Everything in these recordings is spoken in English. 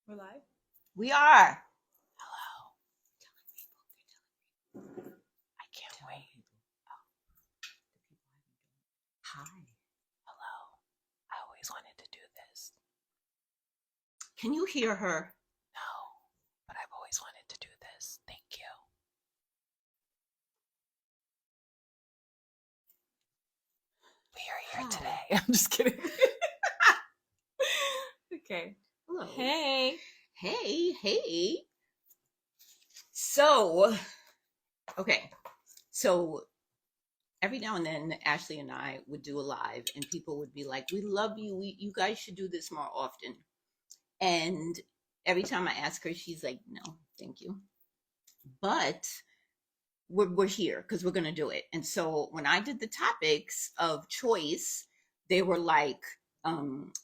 We're live? We are. Hello. I can't wait. Hi. Hello. I always wanted to do this. Can you hear her? No, but I've always wanted to do this. Thank you. We are here today. I'm just kidding. Okay. Hello. Hey. Hey. So, okay. So, every now and then, Ashley and I would do a live, and people would be like, "We love you. You guys should do this more often." And every time I ask her, she's like, "No, thank you." But we're here because we're gonna do it. And so when I did the topics of choice, they were like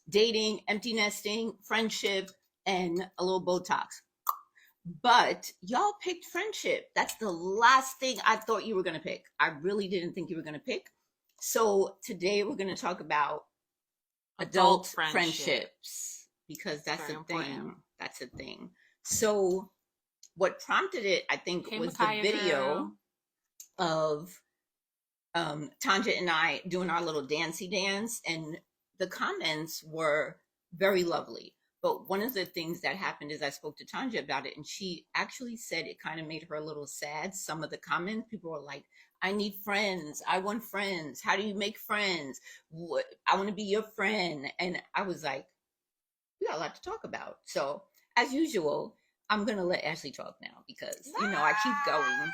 dating, empty nesting, friendship, and a little Botox. But y'all picked friendship. That's the last thing I thought you were gonna pick. I really didn't think you were gonna pick. So today we're gonna talk about adult friendships because that's Very a important. thing. That's a thing. So what prompted it, I think, Hey, was Micaiah the video girl. of Tanja and I doing our little dancey dance, and the comments were very lovely. But one of the things that happened is I spoke to Tanja about it, and she actually said it kind of made her a little sad. Some of the comments, people were like, "I need friends. I want friends. How do you make friends? What, I want to be your friend." And I was like, we got a lot to talk about. So, as usual, I'm going to let Ashley talk now because, I keep going.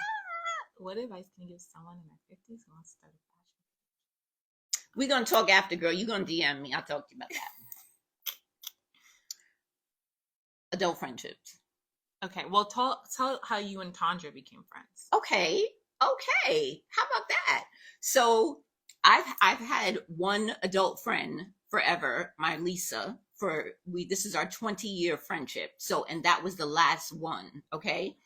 What advice can you give someone in their 50s who wants to start a fashion? We're going to talk after, girl. You're going to DM me. I'll talk to you about that. Adult friendships. Okay, well, tell how you and Tanja became friends. Okay. How about that? So I've had one adult friend forever, my Lisa. This is our 20-year friendship. So, and that was the last one. Okay.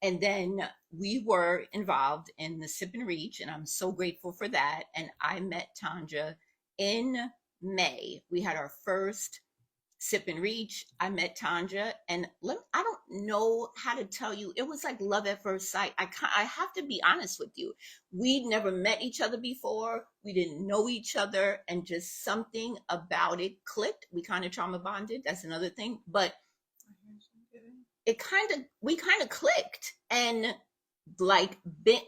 And then we were involved in the Sip and Reach, and I'm so grateful for that. And I met Tanja in May. We had our first Sip and Reach. I met Tanja, and I don't know how to tell you. It was like love at first sight. I have to be honest with you. We'd never met each other before. We didn't know each other, and just something about it clicked. We kind of trauma bonded. That's another thing, but we kind of clicked, and like bit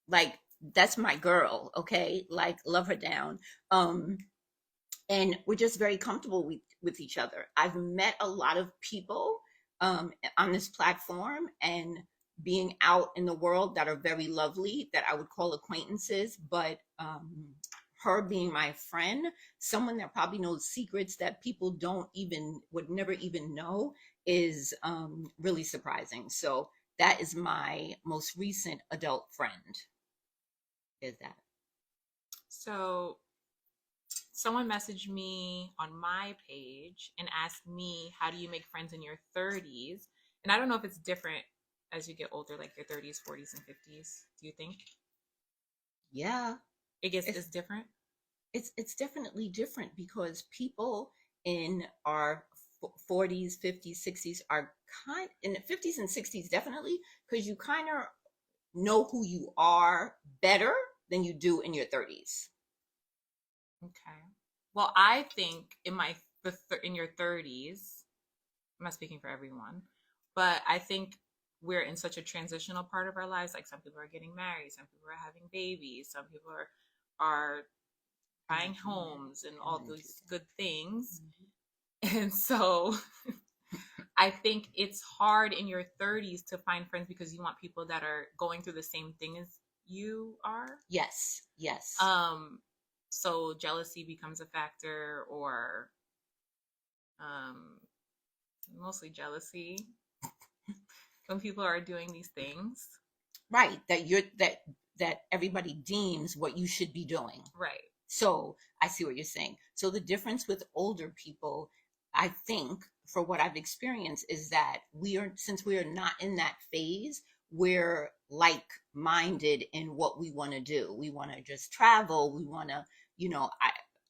like that's my girl. Okay, like love her down. And we're just very comfortable with each other. I've met a lot of people on this platform and being out in the world that are very lovely that I would call acquaintances, but her being my friend, someone that probably knows secrets that people would never even know, is really surprising. So that is my most recent adult friend. Is that? So someone messaged me on my page and asked me, how do you make friends in your 30s? And I don't know if it's different as you get older, like your 30s, 40s, and 50s. Do you think? Yeah. It's different? It's definitely different because people in our 40s, 50s, 60s are in the 50s and 60s definitely, because you kind of know who you are better than you do in your 30s. Okay. Well, I think in your 30s, I'm not speaking for everyone, but I think we're in such a transitional part of our lives. Like some people are getting married, some people are having babies, some people are buying homes and all those good things. Mm-hmm. And so I think it's hard in your 30s to find friends because you want people that are going through the same thing as you are. Yes. So jealousy becomes a factor, or mostly jealousy when people are doing these things. Right. That everybody deems what you should be doing. Right. So I see what you're saying. So the difference with older people, I think, for what I've experienced, is that since we are not in that phase, we're like-minded in what we want to do. We want to just travel. We want to,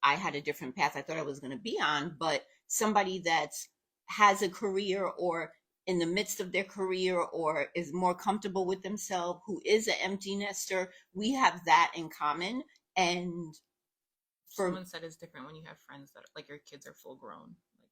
I had a different path I thought I was going to be on, but somebody that's has a career or in the midst of their career or is more comfortable with themselves, who is an empty nester. We have that in common. And for Someone said it's different when you have friends that like your kids are full grown. Like,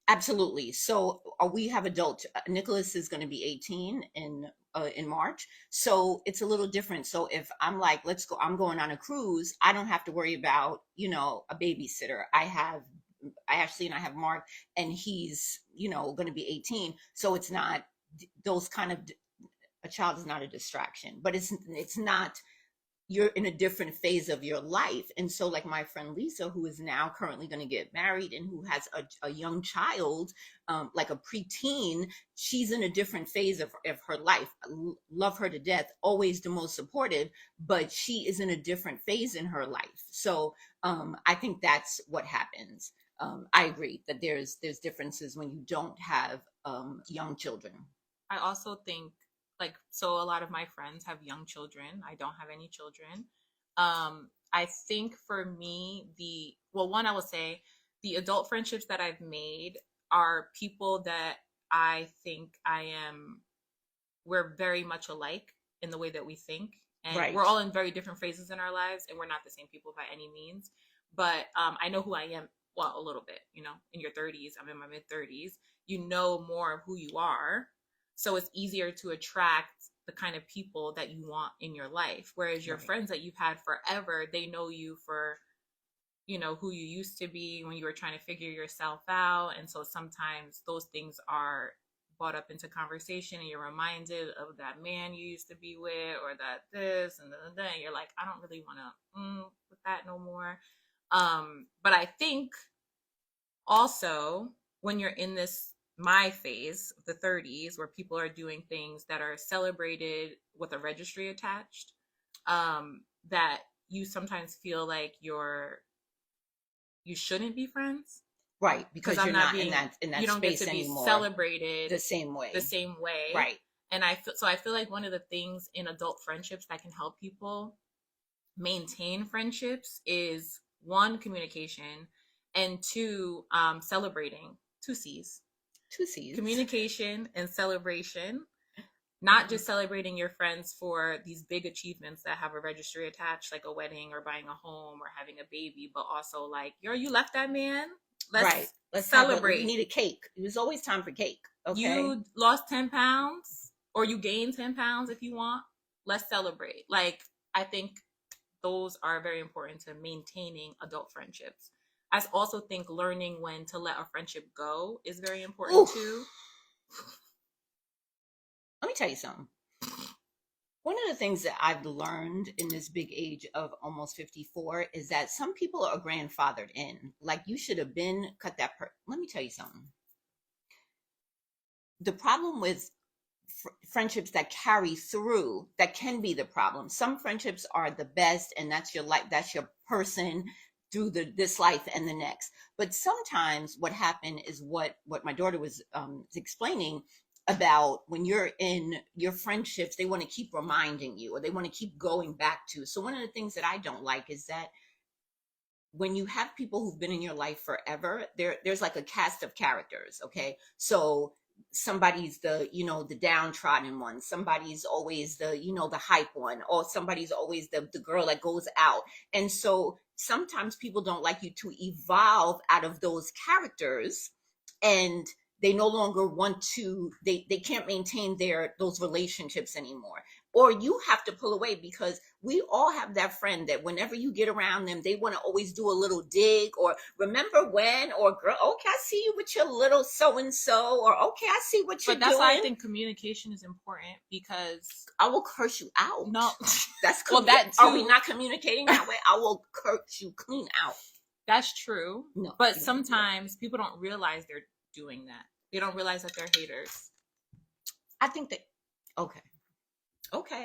absolutely. So we have adult. Nicholas is going to be 18 in March, so it's a little different. So if I'm like, let's go, I'm going on a cruise. I don't have to worry about a babysitter. I actually and I have Mark, and he's going to be 18. So it's not those kind of a child is not a distraction, but it's not you're in a different phase of your life. And so like my friend Lisa, who is now currently going to get married and who has a young child, like a preteen, she's in a different phase of her life. Love her to death, always the most supportive, but she is in a different phase in her life. So I think that's what happens. I agree that there's differences when you don't have young children. I also think like so a lot of my friends have young children. I don't have any children. I think for me one I will say the adult friendships that I've made are people that I think we're very much alike in the way that we think, and Right. we're all in very different phases in our lives, and we're not the same people by any means. But I know who I am. Well, a little bit, in your 30s, I'm in my mid 30s. You know more of who you are, so it's easier to attract the kind of people that you want in your life. Whereas your Right. friends that you've had forever, they know you for, who you used to be when you were trying to figure yourself out. And so sometimes those things are brought up into conversation and you're reminded of that man you used to be with or that this and then you're like, I don't really want to with that no more. But I think also when you're in this my phase of the 30s where people are doing things that are celebrated with a registry attached, that you sometimes feel like you shouldn't be friends Right, because because I'm you're not not being in that you don't get to space be anymore celebrated the same the way. same way. Right. And I feel like one of the things in adult friendships that can help people maintain friendships is one, communication, and two, celebrating. Two C's: Two C's. communication and celebration. Not just celebrating your friends for these big achievements that have a registry attached, like a wedding or buying a home or having a baby, but also like, yo, you left that man. Right. Let's We celebrate. need a cake. There's always time for cake. Okay. You lost 10 pounds or you gained 10 pounds if you want. Let's celebrate. Like, I think those are very important to maintaining adult friendships. I also think learning when to let a friendship go is very important Ooh, too. let me tell you something. One of the things that I've learned in this big age of almost 54 is that some people are grandfathered in. Like you should have been cut that Let me tell you something. The problem with friendships that carry through, that can be the problem. Some friendships are the best and that's your life, that's your person through this life and the next. But sometimes what happened is what my daughter was explaining about when you're in your friendships, they want to keep reminding you or they want to keep going back to. So one of the things that I don't like is that when you have people who've been in your life forever, there's like a cast of characters. Okay, so somebody's the downtrodden one, somebody's always the hype one, or somebody's always the girl that goes out. And so sometimes people don't like you to evolve out of those characters, and they no longer want to, they can't maintain those relationships anymore, or you have to pull away, because we all have that friend that whenever you get around them, they want to always do a little dig, or remember when, or girl, okay, I see you with your little so and so, or okay, I see what you're But that's doing. why I think communication is important, because I will curse you out. no, that's well, that too. Are we not communicating that way? I will curse you clean out. That's true. No, but sometimes people don't realize they're doing that. They don't realize that they're haters. I think that okay.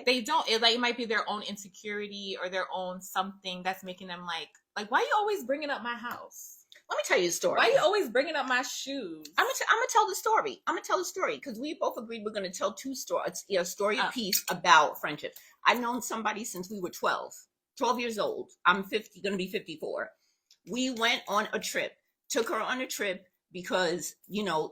They don't. It might be their own insecurity or their own something that's making them like, why are you always bringing up my house? Let me tell you a story. Why are you always bringing up my shoes? I'm gonna tell the story. I'm gonna tell the story because we both agreed we're gonna tell two stories, a story a piece about friendship. I've known somebody since we were 12 years old. I'm 50, gonna be 54. We went on a trip, took her on a trip. because,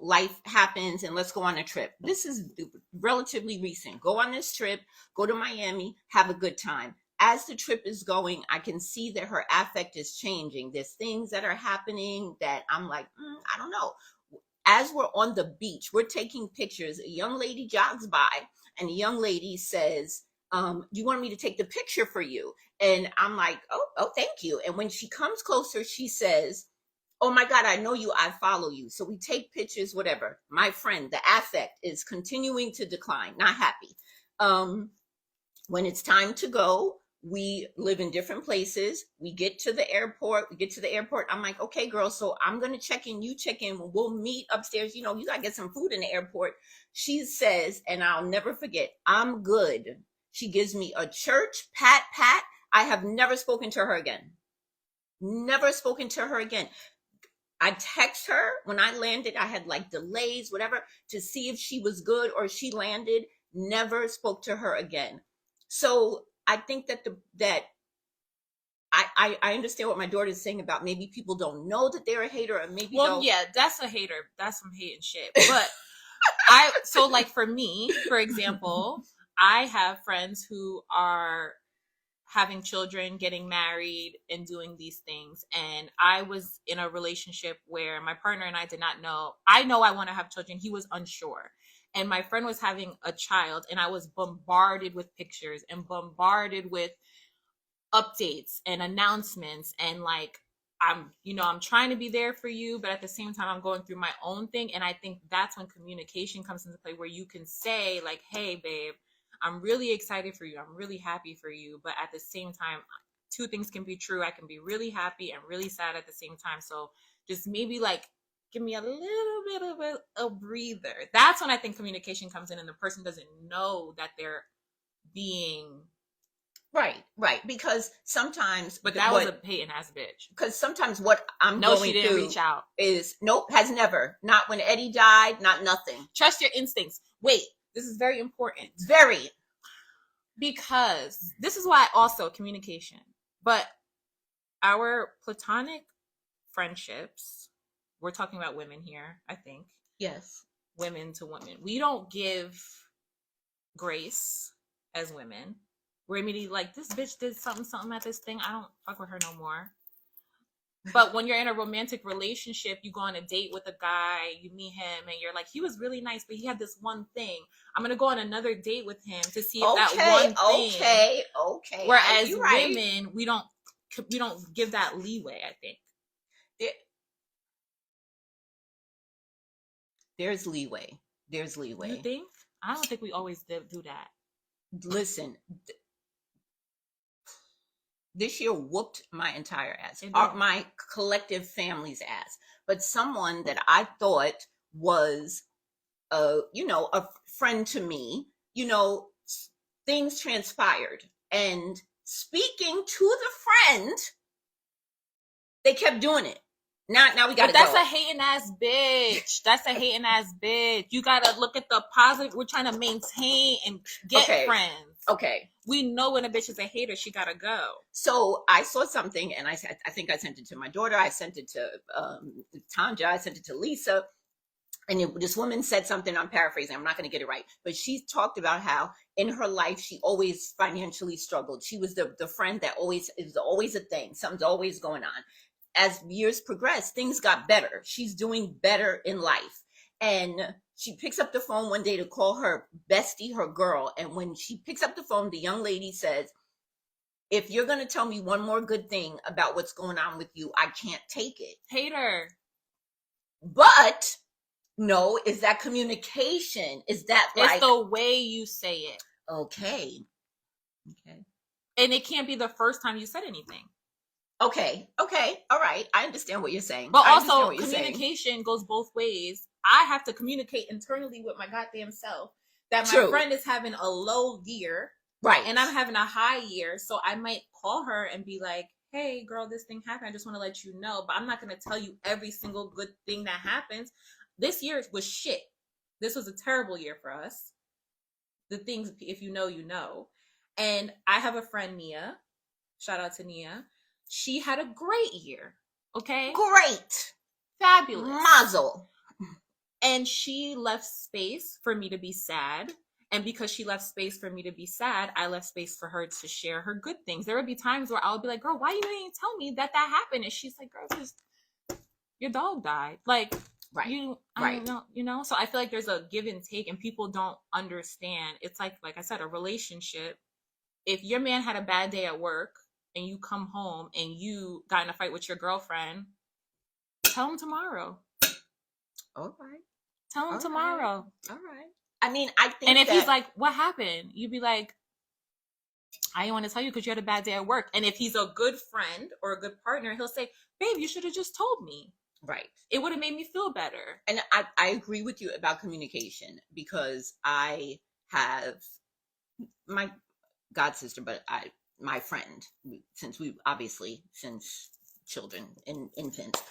life happens and let's go on a trip. This is relatively recent. Go on this trip, go to Miami, have a good time. As the trip is going, I can see that her affect is changing. There's things that are happening that I'm like, I don't know. As we're on the beach, we're taking pictures. A young lady jogs by and a young lady says, you want me to take the picture for you? And I'm like, oh, thank you. And when she comes closer, she says, oh my God, I know you, I follow you. So we take pictures, whatever. My friend, the affect is continuing to decline, not happy. When it's time to go, we live in different places. We get to the airport. I'm like, okay, girl, so I'm going to check in. You check in. We'll meet upstairs. You got to get some food in the airport. She says, and I'll never forget, I'm good. She gives me a church pat. I have never spoken to her again. Never spoken to her again. I text her when I landed. I had like delays, whatever, to see if she was good or she landed. Never spoke to her again. So I think that I understand what my daughter is saying about maybe people don't know that they're a hater, or maybe yeah, that's a hater. That's some hating shit. But so like for me, for example, I have friends who are having children, getting married, and doing these things. And I was in a relationship where my partner and I did not know. I know I want to have children. He was unsure. And my friend was having a child, and I was bombarded with pictures and bombarded with updates and announcements. And like, I'm trying to be there for you, but at the same time, I'm going through my own thing. And I think that's when communication comes into play, where you can say like, hey, babe, I'm really excited for you. I'm really happy for you. But at the same time, two things can be true. I can be really happy and really sad at the same time. So just maybe like give me a little bit of a breather. That's when I think communication comes in and the person doesn't know that they're being right. Because sometimes, but that was a hating ass bitch. Because sometimes what I'm no, going she didn't through reach out. Is nope, has never. Not when Eddie died, not nothing. Trust your instincts. Wait, this is very important. Very. Because this is why also communication. But our platonic friendships, we're talking about women here, I think. Yes. Women to women. We don't give grace as women. We're immediately like, this bitch did something at this thing. I don't fuck with her no more. But when you're in a romantic relationship, you go on a date with a guy, you meet him, and you're like, he was really nice, but he had this one thing. I'm going to go on another date with him to see if that one thing. Okay. Whereas women, we don't give that leeway, I think. There's leeway. You think? I don't think we always do that. Listen, this year whooped my entire ass, my collective family's ass. But someone that I thought was, a friend to me, things transpired. And speaking to the friend, they kept doing it. Now we gotta go. That's a hating ass bitch. You gotta look at the positive. We're trying to maintain and get friends. Okay. We know when a bitch is a hater, she gotta go. So I saw something, and I think I sent it to my daughter. I sent it to Tanja. I sent it to Lisa. And this woman said something, I'm paraphrasing, I'm not going to get it right, but she talked about how in her life, she always financially struggled. She was the friend that is always a thing. Something's always going on. As years progressed, things got better. She's doing better in life. And she picks up the phone one day to call her bestie, her girl. And when she picks up the phone, the young lady says, if you're going to tell me one more good thing about what's going on with you, I can't take it. Hater. But no, is that communication? Is that like... It's the way you say it. Okay. And it can't be the first time you said anything. Okay. All right. I understand what you're saying. But also, communication goes both ways. I have to communicate internally with my goddamn self that my friend is having a low year. Right. And I'm having a high year. So I might call her and be like, hey, girl, this thing happened. I just want to let you know. But I'm not going to tell you every single good thing that happens. This year was shit. This was a terrible year for us. The things, if you know, you know. And I have a friend, Nia. Shout out to Nia. She had a great year. Okay? Great. Fabulous. Mazel. And she left space for me to be sad. And because she left space for me to be sad, I left space for her to share her good things. There would be times where I would be like, girl, why you didn't tell me that happened? And she's like, girl, just your dog died. Like, Right. I don't know, So I feel like there's a give and take, and people don't understand. It's like I said, a relationship. If your man had a bad day at work and you come home and you got in a fight with your girlfriend, tell him tomorrow. All right. Tell him tomorrow. All right. I mean, I think. And if he's like, what happened? You'd be like, I didn't want to tell you because you had a bad day at work. And if he's a good friend or a good partner, he'll say, babe, you should have just told me. Right. It would have made me feel better. And I agree with you about communication, because I have my god sister, but my friend, since children and infants.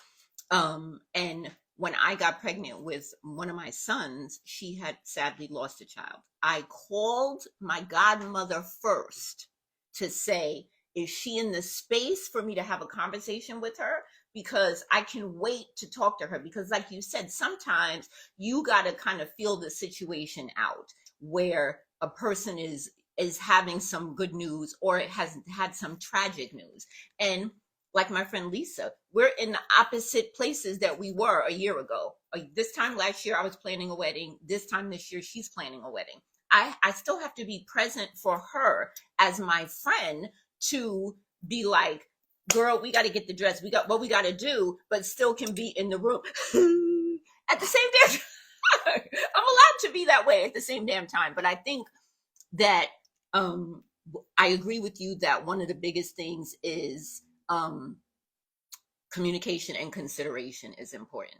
And when I got pregnant with one of my sons, she had sadly lost a child. I called my godmother first to say, is she in the space for me to have a conversation with her? Because I can wait to talk to her. Because like you said, sometimes you got to kind of feel the situation out, where a person is having some good news or it has had some tragic news. And like my friend Lisa, we're in the opposite places that we were a year ago. This time last year, I was planning a wedding. This time this year, she's planning a wedding. I still have to be present for her as my friend, to be like, girl, we got to get the dress. We got what we got to do, but still can be in the room at the same damn time. I'm allowed to be that way at the same damn time. But I think that I agree with you that one of the biggest things is communication and consideration is important.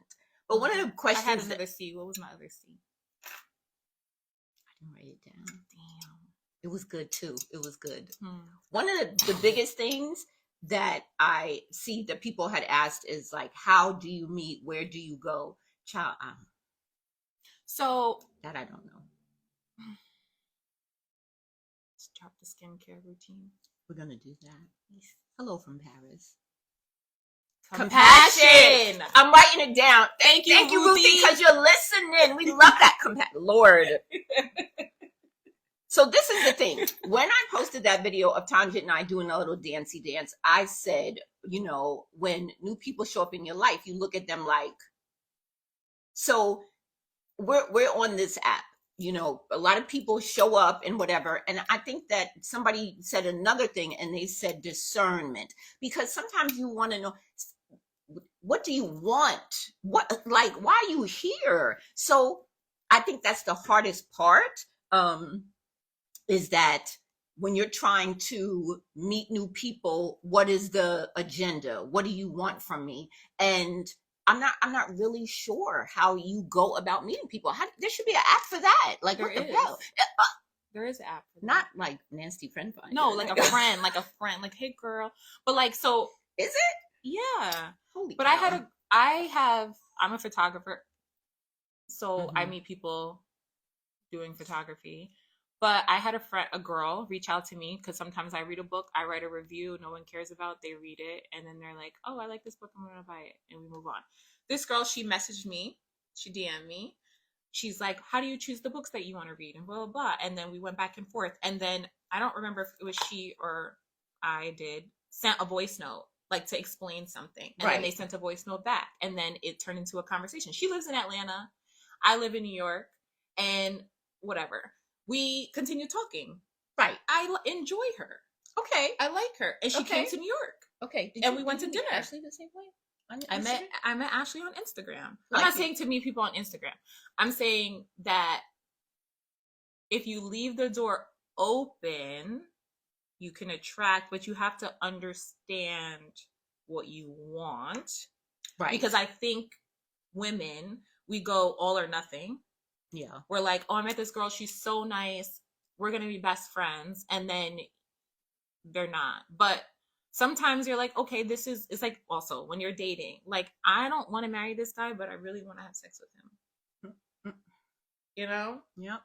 But one of the questions, I had another C. What was my other C? I didn't write it down. Damn. It was good too. It was good. One of the biggest things that I see that people had asked is like, how do you meet? Where do you go? Child, so that I don't know. Let's drop the skincare routine. We're gonna do that. Hello from Paris. Compassion. I'm writing it down. Thank you, Ruthie, because you're listening. We love that compassion. Lord. So this is the thing. When I posted that video of Tangent and I doing a little dancey dance, I said, when new people show up in your life, you look at them like. So we're on this app. A lot of people show up and whatever. And I think that somebody said another thing, and they said discernment, because sometimes you want to know, what do you want? Why are you here? So I think that's the hardest part, is that when you're trying to meet new people, what is the agenda? What do you want from me? And I'm not really sure how you go about meeting people. There should be an app for that. Like, what the hell? There is an app for that. Not like Nasty Friend Finder. No, like a friend, like, hey girl. But like, so is it? Yeah. Holy but cow. I'm a photographer, so I meet people doing photography. But I had a girl reach out to me, because sometimes I read a book, I write a review, no one cares about, they read it, and then they're like, oh, I like this book, I'm gonna buy it, and we move on. This girl, she messaged me, she DM'd me, she's like, how do you choose the books that you want to read, and blah blah blah. And then we went back and forth, and then I don't remember if it was she or I sent a voice note, like, to explain something, and then they sent a voice note back, and then it turned into a conversation. She lives in Atlanta, I live in New York, and whatever. We continue talking. Right. I enjoy her. Okay. I like her. And she came to New York. Okay. And we went to dinner. Ashley the same way? I met Ashley on Instagram. I'm not saying to meet people on Instagram. I'm saying that if you leave the door open, you can attract, but you have to understand what you want. Right. Because I think women, we go all or nothing. Yeah. We're like, oh, I met this girl, she's so nice, we're gonna be best friends, and then they're not. But sometimes you're like, okay, it's like, also when you're dating, like, I don't want to marry this guy, but I really want to have sex with him. Yep.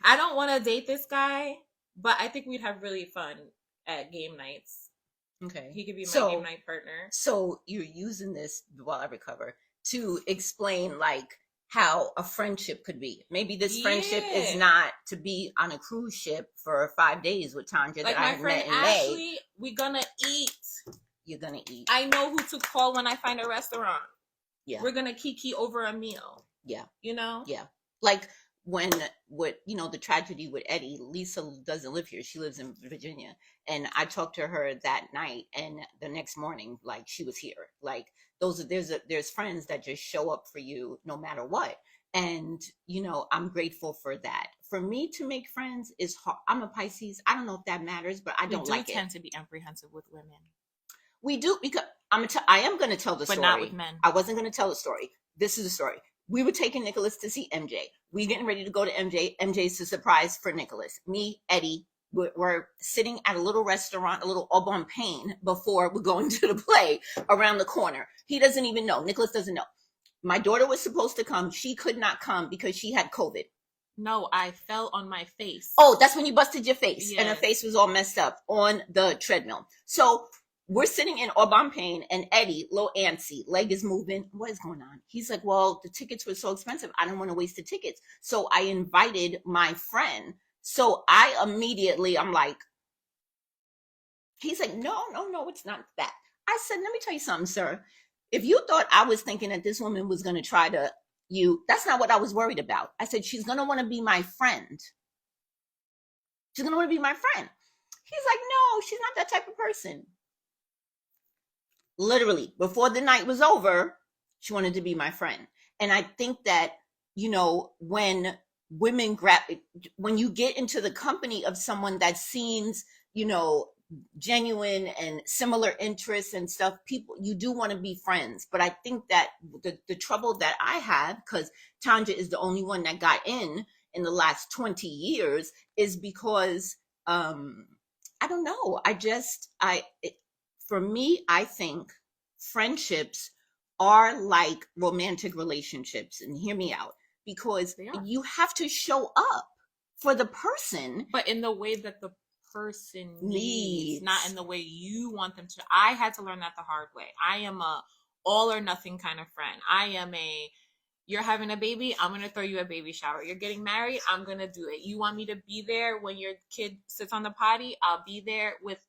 I don't want to date this guy, but I think we'd have really fun at game nights. Okay. He could be my game night partner. So you're using this, while I recover, to explain like how a friendship could be. Maybe this friendship is Yeah. not to be on a cruise ship for 5 days with Tanja Like that I my had friend met in May. Ashley, we gonna eat. You're gonna eat. I know who to call when I find a restaurant. Yeah. We're gonna kiki over a meal. Yeah. You know? Yeah. Like when the tragedy with Eddie, Lisa doesn't live here. She lives in Virginia. And I talked to her that night, and the next morning, like, she was here. Like, there's friends that just show up for you no matter what. And I'm grateful for that. For me to make friends is hard. I'm a Pisces. I don't know if that matters, but I don't like it. We tend to be apprehensive with women. We do, because I am going to tell the story. But not with men. I wasn't going to tell the story. This is the story. We were taking Nicholas to see MJ. We getting ready to go to MJ. MJ's a surprise for Nicholas. Me, Eddie, we're sitting at a little restaurant, a little Au Bon Pain, before we're going to the play around the corner. He doesn't even know. Nicholas doesn't know. My daughter was supposed to come. She could not come because she had COVID. No, I fell on my face. Oh, that's when you busted your face. Yes. And her face was all messed up on the treadmill. So we're sitting in Au Bon Pain, and Eddie, little antsy, leg is moving. What is going on? He's like, well, the tickets were so expensive. I don't want to waste the tickets. So I invited my friend. So I'm like, he's like, no, it's not that. I said, let me tell you something, sir. If you thought I was thinking that this woman was going to try to that's not what I was worried about. I said, she's going to want to be my friend. She's going to want to be my friend. He's like, no, she's not that type of person. Literally, before the night was over, she wanted to be my friend. And I think that, when when you get into the company of someone that seems, genuine and similar interests and stuff, you do want to be friends. But I think that the trouble that I have, because Tanja is the only one that got in the last 20 years, is because I don't know. For me, I think friendships are like romantic relationships, and hear me out, because you have to show up for the person, but in the way that the person needs, not in the way you want them to. I had to learn that the hard way. I am a all or nothing kind of friend. I am you're having a baby, I'm going to throw you a baby shower. You're getting married, I'm going to do it. You want me to be there when your kid sits on the potty, I'll be there with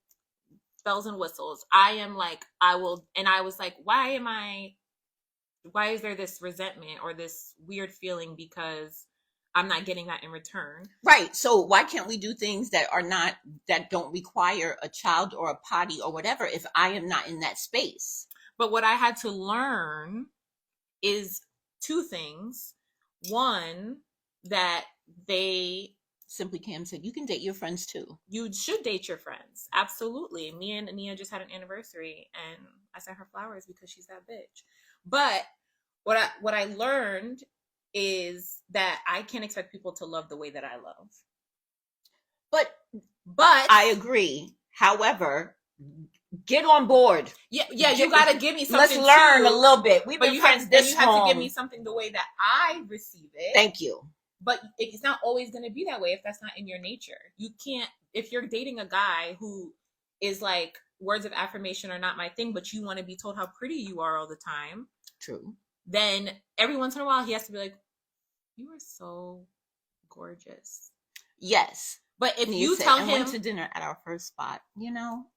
bells and whistles. I am like, I will. And I was like, why is there this resentment or this weird feeling because I'm not getting that in return? Right. So why can't we do things that don't require a child or a potty or whatever if I am not in that space? But what I had to learn is two things. One, that Simply Cam said, you can date your friends too. You should date your friends. Absolutely. Me and Nia just had an anniversary, and I sent her flowers because she's that bitch. But what I learned is that I can't expect people to love the way that I love. But I agree. However, get on board. Yeah, you gotta give me something. Let's learn a little bit. We've been friends this long. You have to give me something the way that I receive it. Thank you. But it's not always going to be that way if that's not in your nature. You can't, if you're dating a guy who is like, words of affirmation are not my thing, but you want to be told how pretty you are all the time. True. Then every once in a while he has to be like, you are so gorgeous. Yes. But if you tell him, went to dinner at our first spot,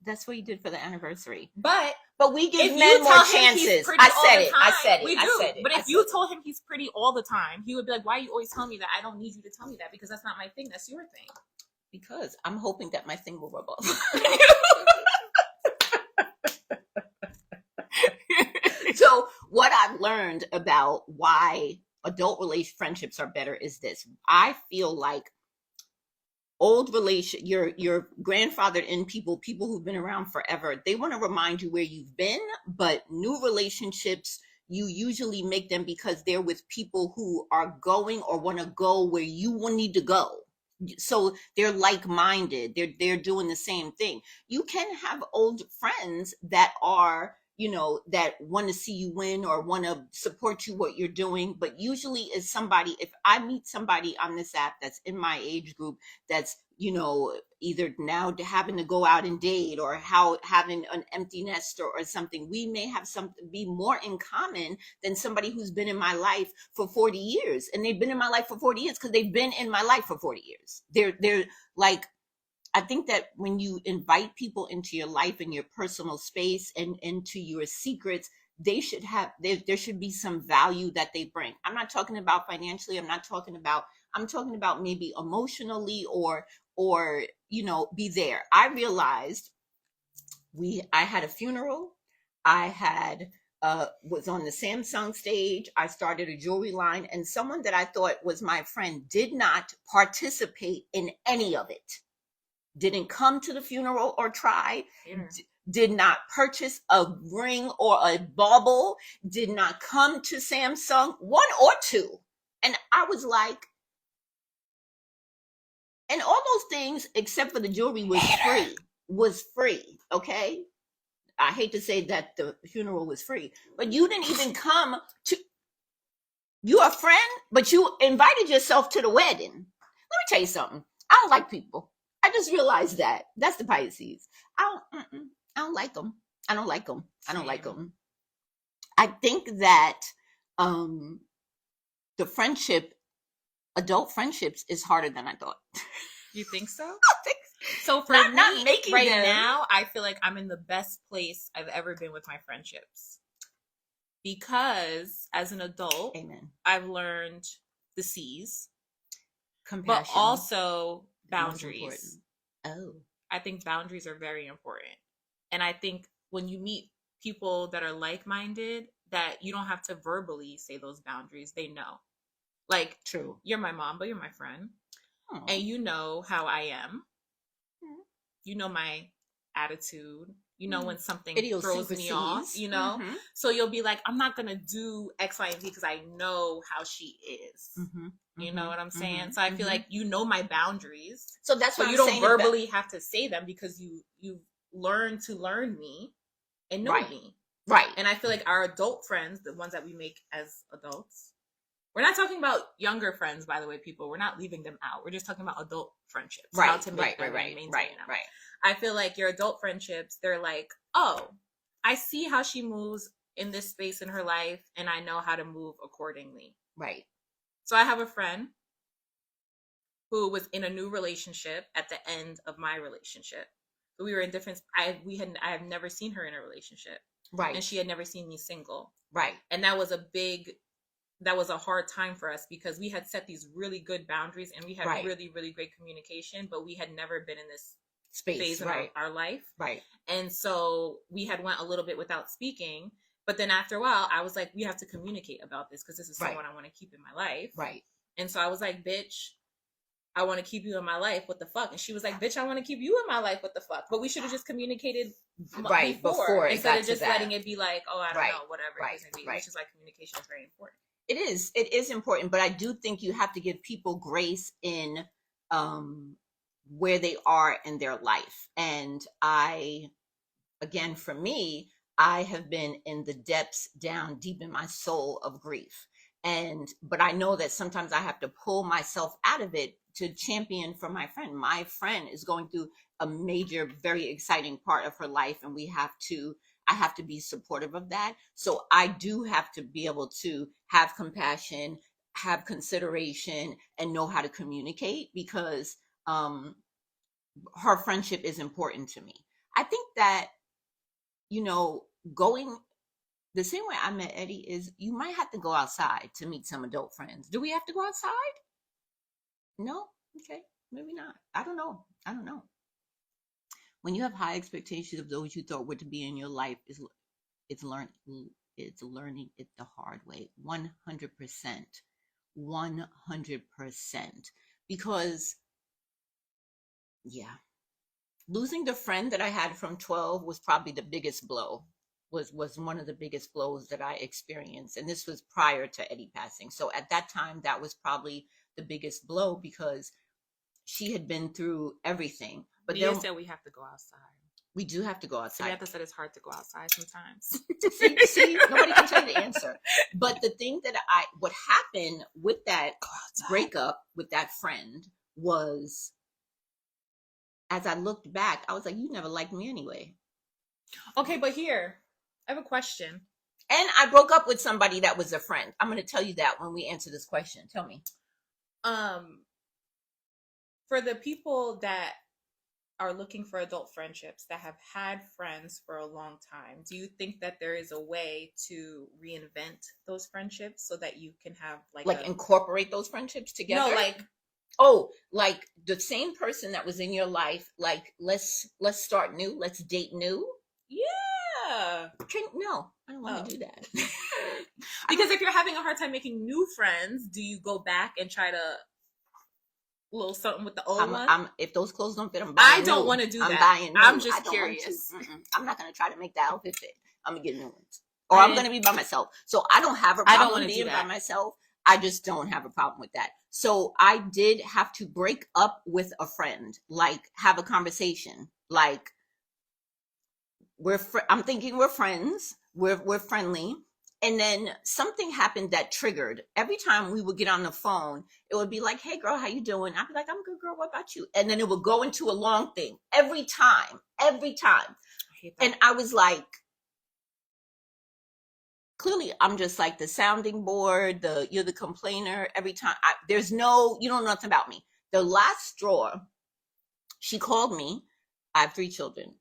that's what you did for the anniversary. But we give men more chances. I said it. But if you told him he's pretty all the time, he would be like, why are you always telling me that? I don't need you to tell me that because that's not my thing. That's your thing. Because I'm hoping that my thing will rub off. So what I've learned about why adult friendships are better is this. I feel like old your grandfathered in people who've been around forever, they want to remind you where you've been, but new relationships, you usually make them because they're with people who are going or want to go where you will need to go. So they're like-minded. They're doing the same thing. You can have old friends that are that want to see you win or want to support you what you're doing. But usually is somebody, if I meet somebody on this app that's in my age group, that's either now having to go out and date, or how having an empty nest, or something, we may have something be more in common than somebody who's been in my life for 40 years. And they've been in my life for 40 years because they've been in my life for 40 years. They're like, I think that when you invite people into your life and your personal space and into your secrets, they should have, there should be some value that they bring. I'm not talking about financially. I'm talking about maybe emotionally, or be there. I realized I had a funeral. I had was on the Samsung stage. I started a jewelry line, and someone that I thought was my friend did not participate in any of it. Didn't come to the funeral or try. Did not purchase a ring or a bauble. Did not come to Samsung, one or two. And I was like, and all those things except for the jewelry was free. Okay, I hate to say that the funeral was free, but you didn't even come to. You're a friend, but you invited yourself to the wedding. Let me tell you something. I don't like people. I just realized that. That's the Pisces. I don't like them. I don't like them. I don't like them. I think that the adult friendships is harder than I thought. You think so? I think so. For not me, making right them. now, I feel like I'm in the best place I've ever been with my friendships. Because as an adult, Amen, I've learned the C's, compassion, but also boundaries. Oh, I think boundaries are very important. And I think when you meet people that are like-minded, that you don't have to verbally say those boundaries. They know. Like, true. You're my mom, but you're my friend. Aww. And you know how I am. Mm-hmm. You know my attitude. You know when something throws me off, Mm-hmm. So you'll be like, I'm not going to do X, Y, and Z because I know how she is. Mm-hmm. You know what I'm saying? Mm-hmm. So I feel like my boundaries. So that's what you don't verbally have to say them because you learn to learn me and know me. Right. And I feel like our adult friends, the ones that we make as adults, we're not talking about younger friends, by the way, people. We're not leaving them out. We're just talking about adult friendships. Right. How to make them and maintain them. Right. I feel like your adult friendships, they're like, oh, I see how she moves in this space in her life, and I know how to move accordingly. Right. So I have a friend who was in a new relationship at the end of my relationship. So we were in different. I have never seen her in a relationship. Right. And she had never seen me single. Right. And that was a hard time for us because we had set these really good boundaries and we had really, really great communication, but we had never been in this phase of our life. Right. And so we had went a little bit without speaking, but then after a while I was like, we have to communicate about this because this is someone I want to keep in my life. Right. And so I was like, bitch, I want to keep you in my life. What the fuck? And she was like, bitch, I want to keep you in my life. What the fuck? But we should have just communicated before instead of just letting it be like, oh, I don't know, whatever. Right. Which is like communication is very important. It is important, but I do think you have to give people grace in where they are in their life. And again, for me, I have been in the depths down deep in my soul of grief. But I know that sometimes I have to pull myself out of it to champion for my friend. My friend is going through a major, very exciting part of her life, and I have to be supportive of that. So I do have to be able to have compassion, have consideration, and know how to communicate because her friendship is important to me. I think that, going the same way I met Eddie is you might have to go outside to meet some adult friends. Do we have to go outside? No? Okay. Maybe not. I don't know. When you have high expectations of those you thought were to be in your life, it's learning it the hard way. 100%. 100%. Because, yeah. Losing the friend that I had from 12 was probably the biggest blow. Was one of the biggest blows that I experienced. And this was prior to Eddie passing. So at that time, that was probably the biggest blow because she had been through everything. But you said we have to go outside. We do have to go outside. Samantha said it's hard to go outside sometimes. See, nobody can tell you the answer. But the thing that what happened with that breakup with that friend was, as I looked back, I was like, you never liked me anyway. Okay, but here, I have a question. And I broke up with somebody that was a friend. I'm going to tell you that when we answer this question. Tell me. For the people that are looking for adult friendships that have had friends for a long time, do you think that there is a way to reinvent those friendships so that you can have incorporate those friendships together? No, like the same person that was in your life, like let's start new, let's date new. Yeah. No, I don't want to do that. Because if you're having a hard time making new friends, do you go back and try to little something with the old one? If those clothes don't fit, I'm buying. I don't want to do that. I'm buying new. I'm just curious. I'm not going to try to make the outfit fit. I'm going to get new ones, or I'm going to be by myself. So I don't have a problem being by myself. I just don't have a problem with that. So I did have to break up with a friend, like have a conversation, like I'm thinking we're friends, we're friendly. And then something happened that triggered. Every time we would get on the phone, it would be like, hey, girl, how you doing? I'd be like, I'm good, girl. What about you? And then it would go into a long thing every time. I hate that. And I was like, clearly, I'm just like the sounding board. You're the complainer every time. You don't know nothing about me. The last straw, she called me. I have 3 children,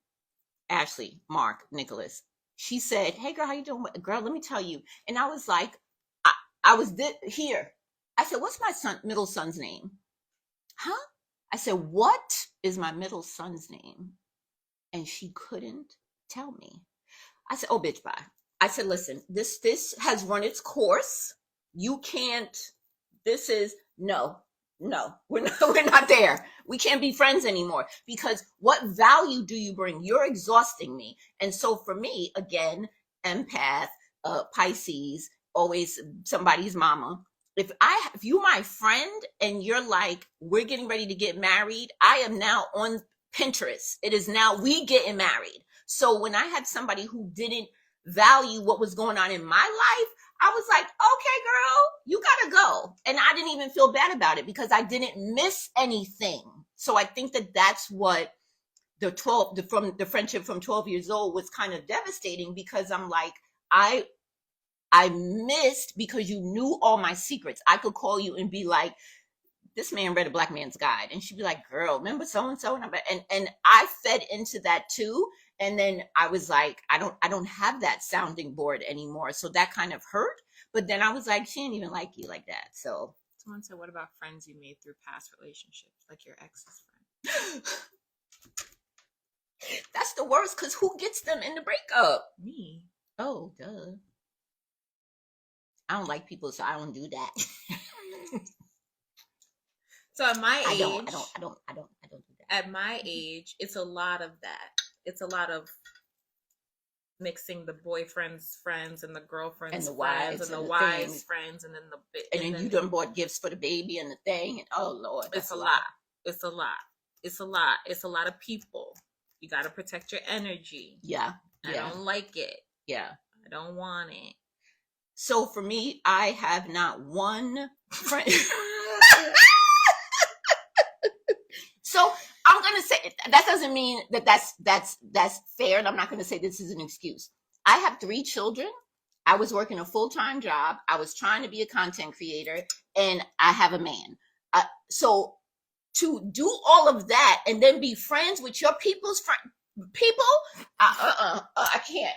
Ashley, Mark, Nicholas. She said, hey, girl, how you doing? Girl, let me tell you. And I was like, I was here. I said, what's my middle son's name? Huh? I said, what is my middle son's name? And she couldn't tell me. I said, oh, bitch, bye. I said, listen, this has run its course. You can't, no, we're not there. We can't be friends anymore, because what value do you bring? You're exhausting me. And so for me, again, empath, Pisces, always somebody's mama. If you're my friend and you're like, we're getting ready to get married, I am now on Pinterest. It is now we getting married. So when I had somebody who didn't value what was going on in my life, I was like, okay, girl, you gotta go. And I didn't even feel bad about it because I didn't miss anything. So I think that that's what the friendship from 12 years old was kind of devastating, because I'm like, I missed, because you knew all my secrets. I could call you and be like, this man read a black man's guide. And she'd be like, girl, remember so-and-so? And I fed into that too. And then I was like, I don't have that sounding board anymore. So that kind of hurt. But then I was like, she didn't even like you like that. So someone said, what about friends you made through past relationships, like your ex's friend? That's the worst, because who gets them in the breakup? Me. Oh, duh. I don't like people, so I don't do that. So at my age, I don't do that. At my age, it's a lot of that. It's a lot of mixing the boyfriend's friends and the girlfriend's and the friends wives and the wives' friends, and then you done bought gifts for the baby and the thing. And oh Lord, it's a lot. It's a lot. It's a lot. It's a lot of people. You got to protect your energy. Yeah. I don't like it. Yeah. I don't want it. So for me, I have not one friend. So I'm going to say that doesn't mean that's fair. And I'm not going to say this is an excuse. I have 3 children. I was working a full-time job. I was trying to be a content creator, and I have a man. So to do all of that and then be friends with your people's people, I can't.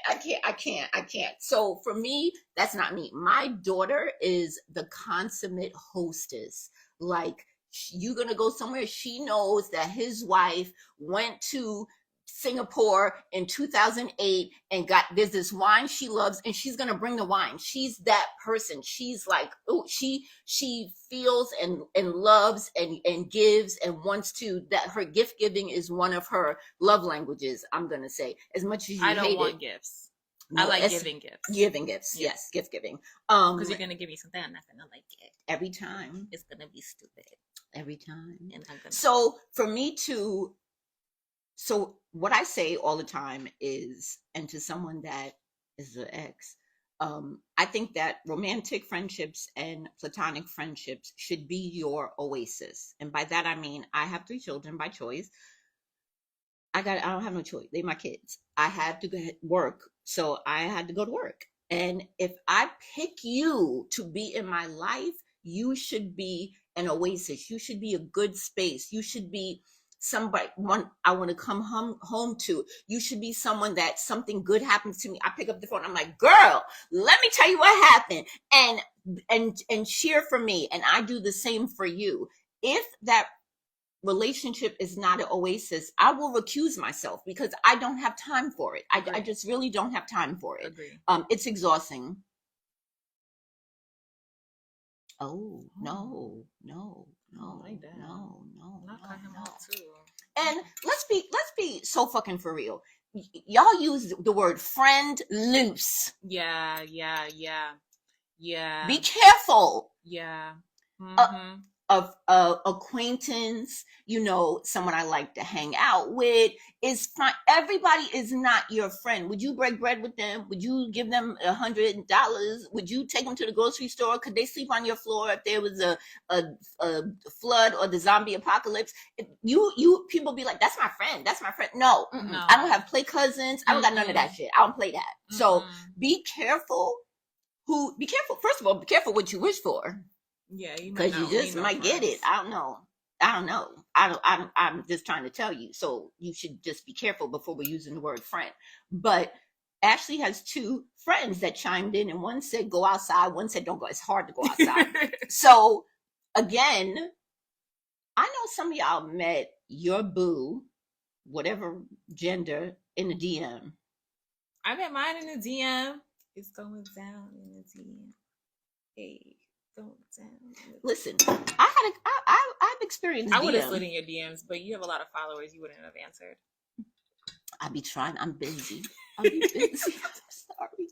So for me, that's not me. My daughter is the consummate hostess. Like, you're gonna go somewhere, she knows that his wife went to Singapore in 2008 and there's this wine she loves, and she's gonna bring the wine. She's that person. She's like, oh, she feels and loves and gives and wants to. That her gift giving is one of her love languages. I'm gonna say, as much as you I don't hate want it, gifts. No, I like giving gifts. Giving gifts, yes, gift giving. Because you're gonna give me something, I'm not gonna like it every time. It's gonna be stupid every time. And I'm gonna. So for me to So what I say all the time is, and to someone that is an ex, I think that romantic friendships and platonic friendships should be your oasis. And by that I mean I have 3 children by choice. I don't have no choice. They my kids. I had to work, so I had to go to work. And if I pick you to be in my life, you should be an oasis. You should be a good space. You should be somebody one I want to come home to. You should be someone that something good happens to me. I pick up the phone. I'm like, girl, let me tell you what happened, and cheer for me. And I do the same for you. If that relationship is not an oasis, I will recuse myself because I don't have time for it. I just really don't have time for it. Agree. It's exhausting. Oh, no, no, no, like that. no, Not cut him off too. And let's be so fucking for real. Y'all use the word friend loose. Yeah. Be careful. Yeah. Of acquaintance, someone I like to hang out with is fine. Everybody is not your friend. Would you break bread with them? Would you give them $100? Would you take them to the grocery store? Could they sleep on your floor if there was a flood or the zombie apocalypse? You people be like, that's my friend. That's my friend. No, no. I don't have play cousins. I don't got none of that shit. I don't play that. So be careful. First of all, be careful what you wish for. Yeah, because you just might get it. I don't know. I'm just trying to tell you. So you should just be careful before we're using the word friend. But Ashley has 2 friends that chimed in, and one said go outside, one said don't go. It's hard to go outside. So again, I know some of y'all met your boo, whatever gender, in the DM. I met mine in the DM. It's going down in the DM. Hey. Listen, I've experienced. I would have slid in your DMs, but you have a lot of followers. You wouldn't have answered. I'd be trying. I'm busy. I'll be busy. Sorry.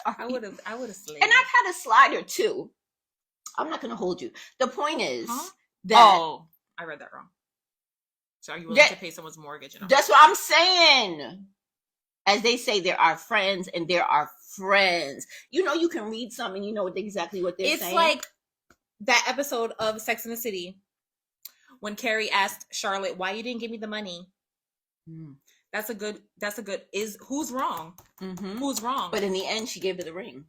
I would have slid. And I've had a slider too. I'm not going to hold you. The point is that. Oh, I read that wrong. So are you willing to pay someone's mortgage? That's what I'm saying. As they say, there are friends and there are friends. You can read something, you know exactly what they're saying. It's like that episode of Sex and the City when Carrie asked Charlotte, why you didn't give me the money? That's a good, who's wrong? Mm-hmm. Who's wrong? But in the end, she gave her the ring.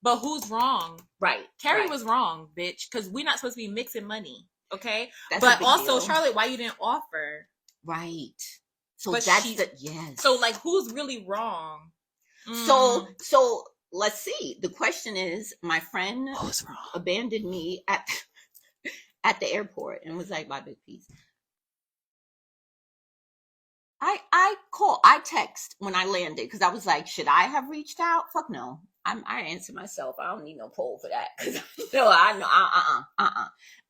But who's wrong? Right. Carrie was wrong, bitch, because we're not supposed to be mixing money, okay? But also, deal. Charlotte, why you didn't offer? Right. So but that's yes. So like, who's really wrong? So let's see. The question is, my friend abandoned me at the airport and was like, "Bye, big piece." I text when I landed because I was like, should I have reached out? Fuck no. I answer myself. I don't need no poll for that. Because I know,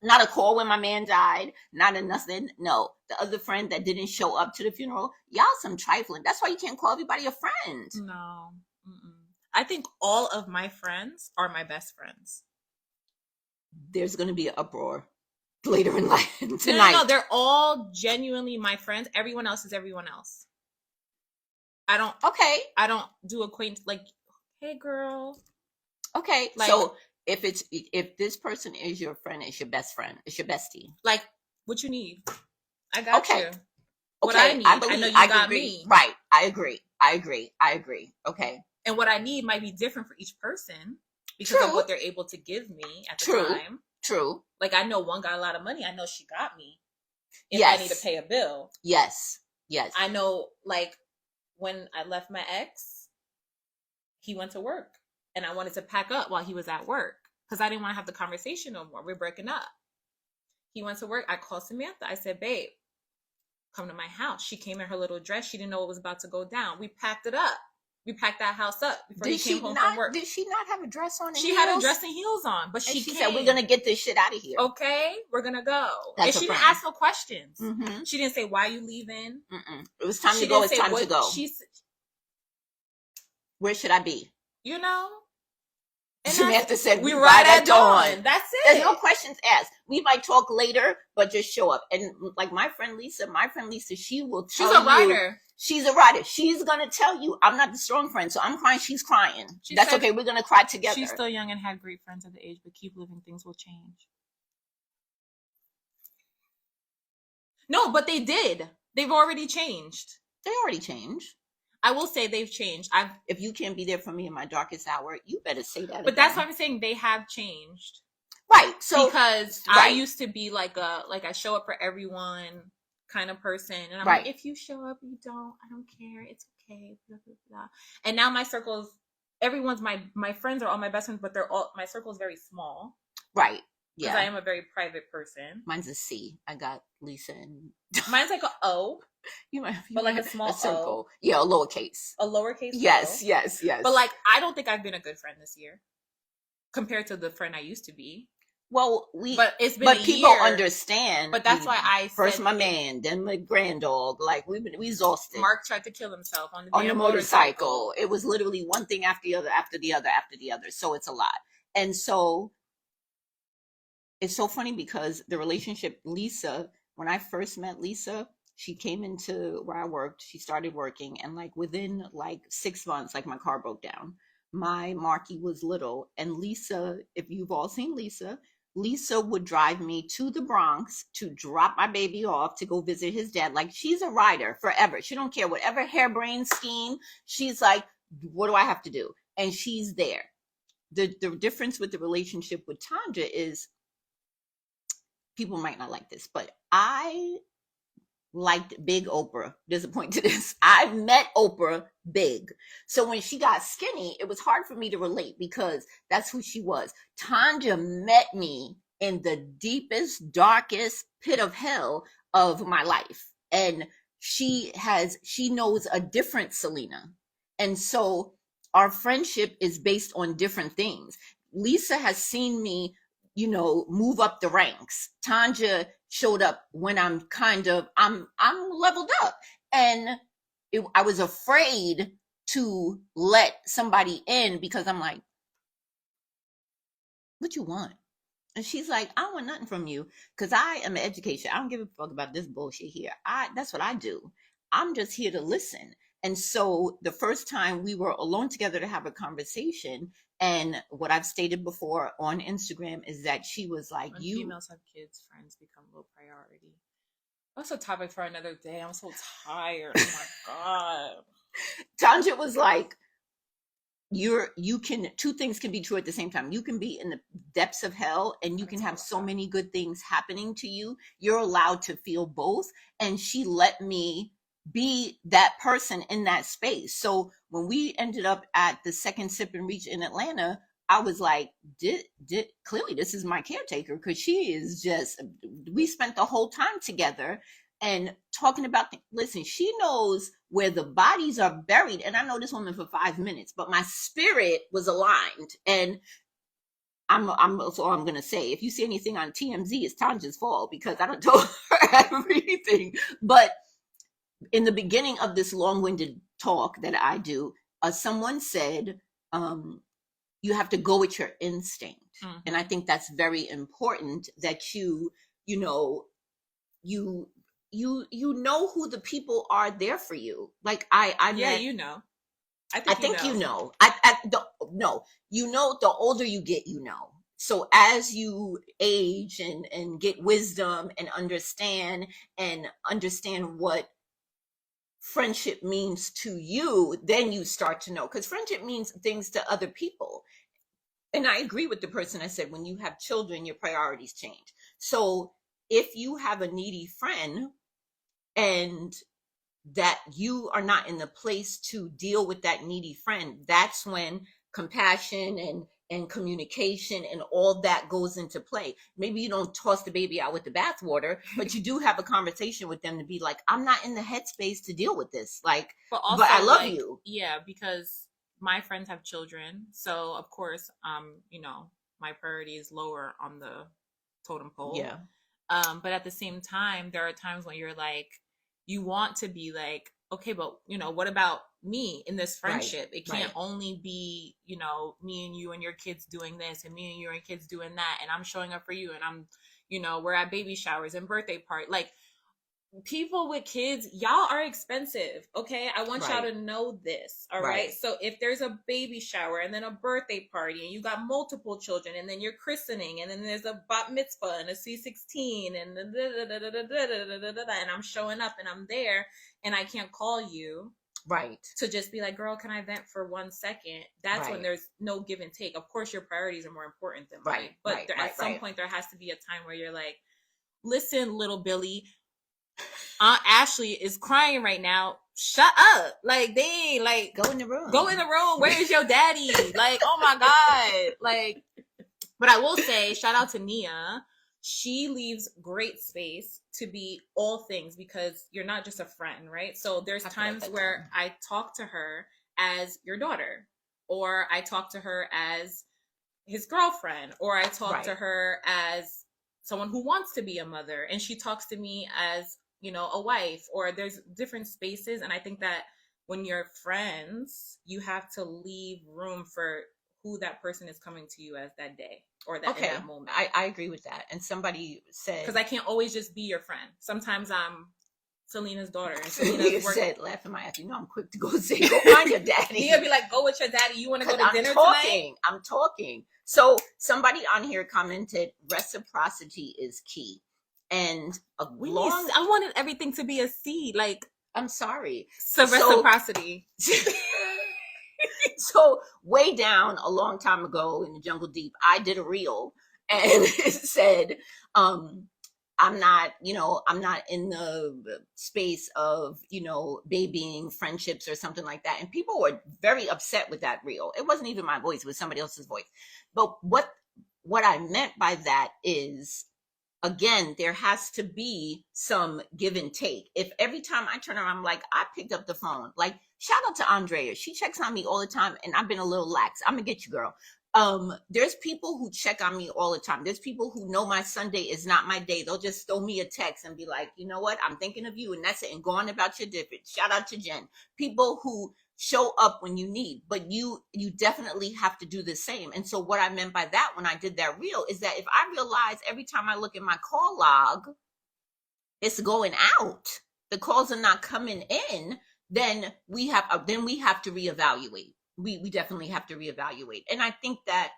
not a call when my man died. Not a nothing. No. The other friend that didn't show up to the funeral. Y'all some trifling. That's why you can't call everybody a friend. No. I think all of my friends are my best friends. There's going to be an uproar later in life tonight. No, they're all genuinely my friends. Everyone else is everyone else. I don't do acquaintance like, hey girl. Okay. Like, so if this person is your friend, it's your best friend, it's your bestie. Like, what you need? I got you. What I need, I know you got me. Right. I agree. Okay. And what I need might be different for each person because of what they're able to give me at the time. True. Like, I know one got a lot of money. I know she got me if I need to pay a bill. Yes. I know, like, when I left my ex, he went to work. And I wanted to pack up while he was at work because I didn't want to have the conversation no more. We're breaking up. He went to work. I called Samantha. I said, babe, come to my house. She came in her little dress. She didn't know what was about to go down. We packed it up. We packed that house up before he came home from work. Did she not have a dress on? She had a dress and heels on, but she said, "We're gonna get this shit out of here." Okay, we're gonna go. And she didn't ask no questions. Mm-hmm. She didn't say, "Why are you leaving?" It was time to go. It's time to go. Where should I be? You know, And Samantha said, we we ride ride at at dawn. dawn. That's There's it. no questions asked. We might talk later, but just show up. And like my friend Lisa, she will She's tell a you. writer. She's a writer. She's going to tell you, I'm not the strong friend, so I'm crying. She's crying. That's okay. We're going to cry together. She's still young and had great friends at the age, but keep living. Things will change. No, but they did. They've already changed. They already changed. I will say they've changed. If you can't be there for me in my darkest hour, you better say that. But again. That's what I'm saying. They have changed. Right. So because I used to be like I show up for everyone kind of person, and I'm like, if you show up, you don't. I don't care. It's okay. Blah, blah, blah. And now my circles, everyone's my friends are all my best friends, but they're all my circle is very small. Right. Because I am a very private person. Mine's a C. I got Lisa and mine's like a O. But like a small circle. O. Yeah, a lowercase. A lowercase. Yes, O. yes. But like, I don't think I've been a good friend this year compared to the friend I used to be. Well, but it's been but people understand. But that's why I first my man, then my grand dog. Like we exhausted. Mark tried to kill himself on the motorcycle. It was literally one thing after the other, after the other, after the other. So it's a lot, and so it's so funny because the relationship, Lisa, when I first met Lisa, she came into where I worked. She started working, and like within like 6 months, like my car broke down. My Marky was little, and Lisa, if you've all seen Lisa would drive me to the Bronx to drop my baby off to go visit his dad. Like, she's a rider forever. She don't care whatever harebrained scheme. She's like, what do I have to do? And she's there. The difference with the relationship with Tanja is, people might not like this, but I liked big Oprah. There's a point to this. I met Oprah big. So when she got skinny, it was hard for me to relate because that's who she was. Tanja met me in the deepest, darkest pit of hell of my life. And she knows a different Selena. And so our friendship is based on different things. Lisa has seen me, move up the ranks. Tanja showed up when I'm leveled up, and I was afraid to let somebody in because I'm like, what you want? And she's like, I don't want nothing from you because I am an education. I don't give a fuck about this bullshit here. That's what I do. I'm just here to listen. And so the first time we were alone together to have a conversation, and what I've stated before on Instagram is that she was like, when females have kids, friends become low priority. That's a topic for another day. I'm so tired. Oh my God. Tanja was like, two things can be true at the same time. You can be in the depths of hell and you can have so many good things happening to you. You're allowed to feel both. And she let me be that person in that space. So when we ended up at the Second Sip and Reach in Atlanta, I was like, clearly this is my caretaker, because she is just, we spent the whole time together and talking about, listen, she knows where the bodies are buried. And I know this woman for 5 minutes, but my spirit was aligned. And I'm going to say, if you see anything on TMZ, it's Tanja's fault because I don't tell her everything. But in the beginning of this long-winded talk that I do, someone said, you have to go with your instinct. Mm-hmm. And I think that's very important that you know who the people are there for you. Like I think the older you get, so as you age and get wisdom and understand what friendship means to you, then you start to know, because friendship means things to other people. And I agree with the person that said, when you have children, your priorities change. So if you have a needy friend and that you are not in the place to deal with that needy friend, that's when compassion and communication and all that goes into play. Maybe you don't toss the baby out with the bathwater, but you do have a conversation with them to be like, I'm not in the headspace to deal with this. Like, but I love you. Yeah, because my friends have children. So of course, my priority is lower on the totem pole. Yeah. But at the same time, there are times when you're like, you want to be like, okay, but what about me in this Right. friendship? It can't Right. only be, me and you and your kids doing this and me and your kids doing that and I'm showing up for you and we're at baby showers and birthday party. Like, people with kids, y'all are expensive. Okay. I want y'all Right. to know this. All right. Right. So if there's a baby shower and then a birthday party and you got multiple children and then you're christening and then there's a bat mitzvah and a C16 and and I'm showing up and I'm there and I can't call you Right. to just be like, girl, can I vent for 1 second? That's when Right. there's no give and take. Of course, your priorities are more important than Right. mine. But Right. at Right. some Right. point, there has to be a time where you're like, listen, little Billy, Aunt Ashley is crying right now. Shut up. Like, dang, like, Go in the room. go in the room. Where is your daddy? Like, oh my God. Like, but I will say, shout out to Nia. She leaves great space to be all things because you're not just a friend, right? So there's times where I talk to her as your daughter, or I talk to her as his girlfriend, or I talk to Right. her as someone who wants to be a mother, and she talks to me as, a wife, or there's different spaces. And I think that when you're friends, you have to leave room for who that person is coming to you as that day or that in Okay. that moment. I agree with that. And somebody said, Because I can't always just be your friend. Sometimes I'm Selena's daughter, and Selena Selena's work. said, laughing my ass, I'm quick to go say, go find your daddy. Nia be like, go with your daddy. You want to go to dinner tonight? I'm talking. So somebody on here commented, reciprocity is key. And I wanted everything to be a C. Like, I'm sorry. So reciprocity. So way down a long time ago in the jungle deep, I did a reel and it said, I'm not in the space of, babying friendships or something like that. And people were very upset with that reel. It wasn't even my voice, it was somebody else's voice. But what I meant by that is, again, there has to be some give and take. If every time I turn around, I'm like, I picked up the phone, like, shout out to Andrea. She checks on me all the time, and I've been a little lax. I'm gonna get you, girl. There's people who check on me all the time. There's people who know my Sunday is not my day. They'll just throw me a text and be like, you know what? I'm thinking of you, and that's it. And go on about your difference. Shout out to Jen. People who show up when you need, but you definitely have to do the same. And so what I meant by that when I did that reel is that if I realize every time I look at my call log, it's going out, the calls are not coming in, then we have to reevaluate. We definitely have to reevaluate. And I think that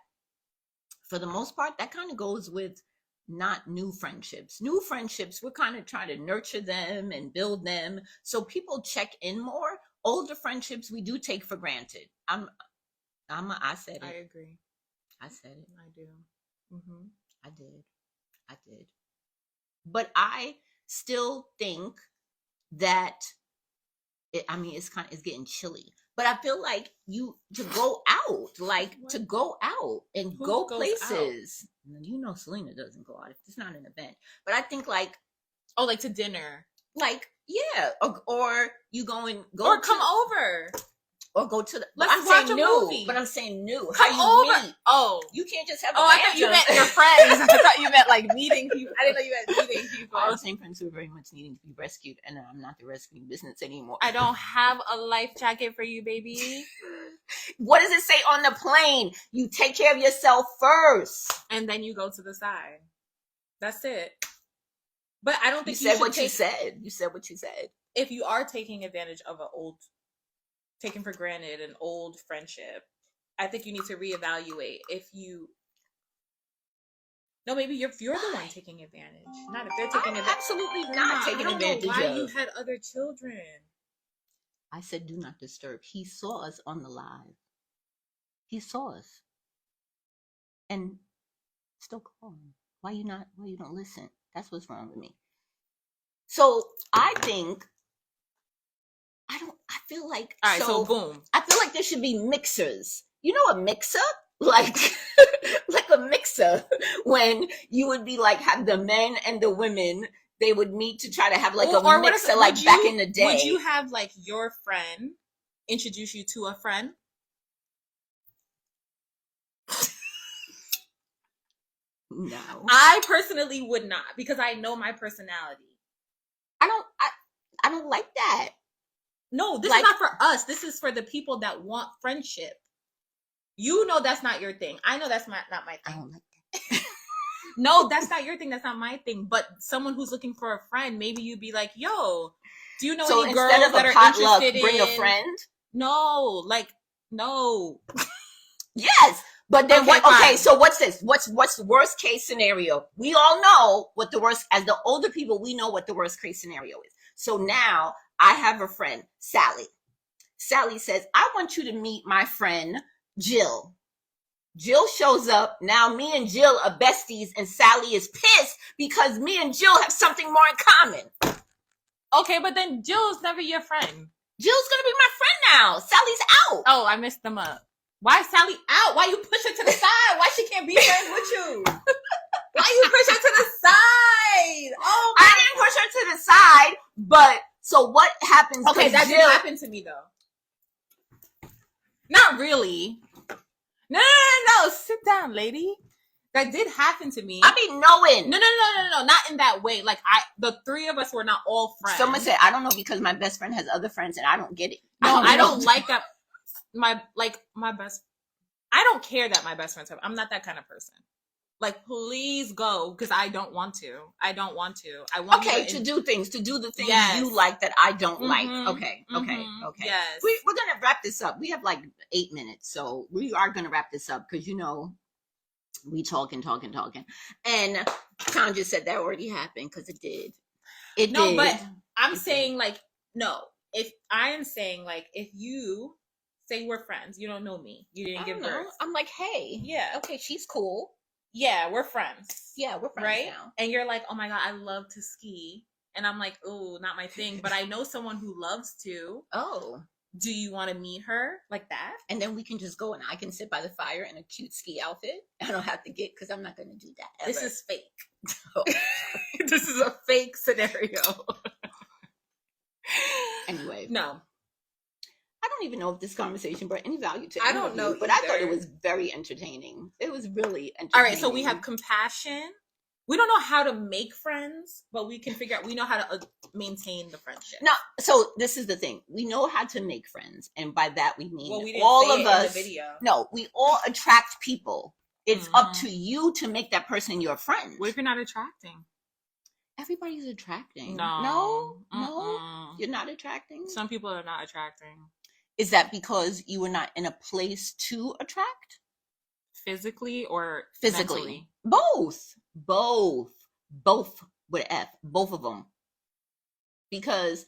for the most part, that kind of goes with not new friendships. New friendships, we're kind of trying to nurture them and build them. So people check in more. Older friendships, we do take for granted. I said it. I agree. I said it. I do. Mm-hmm. I did. But I still think that it's getting chilly. But I feel like to go out and Who go goes places. Out? Selena doesn't go out. It's not an event. But I think like to dinner. Like, yeah, or you go come over. Or go to the. Let's watch a movie. But I'm saying new. Come How you over. meet? Oh, you can't just have. I thought you meant your friends. I thought you meant like meeting people. I didn't know you meant meeting people. All the same friends who are very much needing to be rescued, and I'm not the rescuing business anymore. I don't have a life jacket for you, baby. What does it say on the plane? You take care of yourself first, and then you go to the side. That's it. But I don't think you said what you said. You said what you said. If you are taking advantage of taken for granted an old friendship, I think you need to reevaluate. Maybe you're the one taking advantage. Not if they're taking advantage. Absolutely not taking advantage. Why you had other children? I said, do not disturb. He saw us on the live. He saw us, and still calling. Why you don't listen? That's what's wrong with me. So I think I feel like, all right, so boom. I feel like there should be mixers. You know, a mixer? Like a mixer, when you would be like, have the men and the women, they would meet to try to have like a mixer, like back in the day. Would you have like your friend introduce you to a friend? No. I personally would not, because I know my personality. I don't like that. No, this is Like, not for us. This is for the people that want friendship. You know that's not your thing. I know that's not my I thing. don't like that. No, that's not your thing. That's not my thing. But someone who's looking for a friend, maybe you'd be like, yo, do you know So any instead girls of that a are potluck, interested bring a in? friend. No, like, no. Yes, but then Okay, what? fine. Okay, so what's this? What's the worst case scenario? We all know what the worst. As the older people, we know what the worst case scenario is. So now I have a friend, Sally. Sally says, "I want you to meet my friend Jill." Jill shows up. Now me and Jill are besties, and Sally is pissed because me and Jill have something more in common. Okay, but then Jill's never your friend. Jill's gonna be my friend now. Sally's out. Oh, I messed them up. Why is Sally out? Why you push her to the side? Why she can't be friends with you? Why you push her to the side? Oh, I didn't push her to the side, but so what happens? okay, that Jill, did happen to me though. Not really. No. Sit down, lady. That did happen to me. I be knowing. No. Not in that way. Like the three of us were not all friends. Someone said, I don't know because my best friend has other friends and I don't get it. No, I don't like that. My best. I don't care that my best friends have. I'm not that kind of person. Like, please go because I don't want to. I want okay to do things, to do the things you like that I don't like. Okay. Yes, we're gonna wrap this up. We have like 8 minutes, so we are gonna wrap this up because we talking, and Tom just said that already happened because it did. It no, did. but I'm saying like no. If I am saying like if you say we're friends, you don't know me, you didn't give birth. I'm like, hey, yeah, okay, she's cool. Yeah, we're friends. Yeah, we're friends right now. And you're like, oh my god, I love to ski, and I'm like, oh, not my thing, but I know someone who loves to. Oh. Do you want to meet her like that? And then we can just go and I can sit by the fire in a cute ski outfit. I don't have to get because I'm not going to do that ever. This is fake. Oh, this is a fake scenario. Anyway. No. I don't even know if this conversation brought any value to I don't know, but I thought it was very entertaining. It was really entertaining. All right, so we have compassion. We don't know how to make friends, but we can figure out. We know how to maintain the friendship. No, so this is the thing. We know how to make friends, and by that we mean we all of us. In the video. No, we all attract people. It's up to you to make that person your friend. What if you're not attracting? Everybody's attracting. No, you're not attracting. Some people are not attracting. Is that because you were not in a place to attract? Physically or physically? Mentally? Both with F, both of them. Because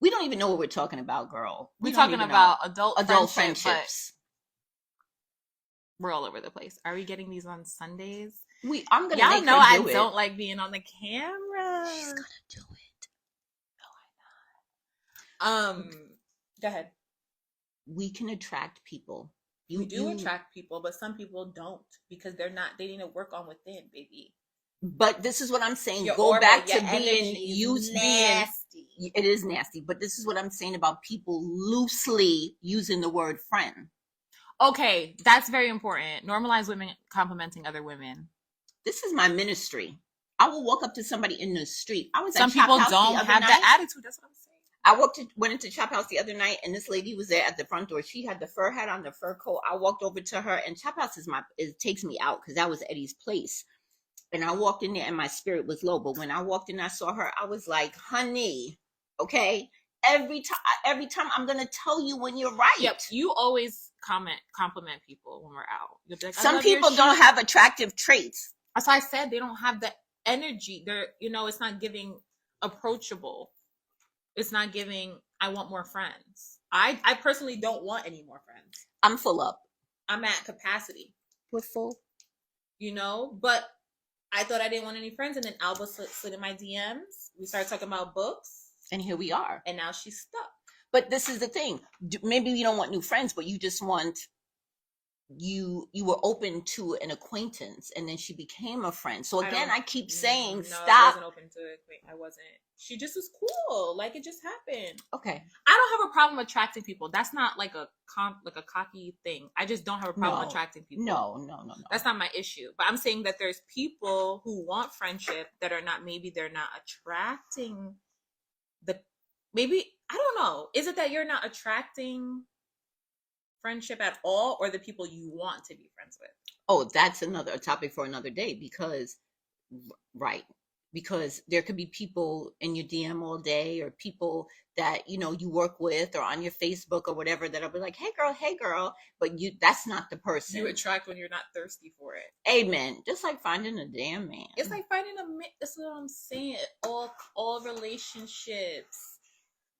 we don't even know what we're talking about, girl. We're talking about adult friendships. We're all over the place. Are we getting these on Sundays? I'm gonna. Y'all know I don't like being on the camera. She's gonna do it. No, I'm not. Go ahead. We can attract people. We do attract people, but some people don't because they need to work on within, baby. But this is what I'm saying. Your Go aura, back to being used. Nasty. It is nasty, but this is what I'm saying about people loosely using the word friend. Okay, that's very important. Normalize women complimenting other women. This is my ministry. I will walk up to somebody in the street. Some people don't have that attitude. That's what I'm saying. I went into Chop House the other night, and this lady was there at the front door. She had the fur hat on, the fur coat. I walked over to her, and Chop House takes me out because that was Eddie's place. And I walked in there, and my spirit was low. But when I walked in, I saw her. I was like, "Honey, okay." Every time, I'm gonna tell you when you're right. Yep, you always compliment people when we're out. Like, some people don't have attractive traits. That's why I said they don't have the energy. They're, it's not giving approachable. It's not giving, I want more friends. I personally don't want any more friends. I'm full up. I'm at capacity. We're full. But I thought I didn't want any friends. And then Alba slid in my DMs. We started talking about books. And here we are. And now she's stuck. But this is the thing. Maybe you don't want new friends, but you just want, you were open to an acquaintance, and then she became a friend. So again, I keep saying, stop. I wasn't open to it. I wasn't. She just was cool. Like, it just happened. Okay. I don't have a problem attracting people. That's not like a cocky thing. I just don't have a problem attracting people. No. That's not my issue. But I'm saying that there's people who want friendship that are not, maybe they're not attracting maybe I don't know. Is it that you're not attracting friendship at all, or the people you want to be friends with? Oh, that's another topic for another day because, right, because there could be people in your DM all day or people that, you work with or on your Facebook or whatever that'll be like, hey girl, but that's not the You person. attract when you're not thirsty for it. Amen. Just like finding a damn man. It's like finding a mate. That's what I'm saying. All relationships,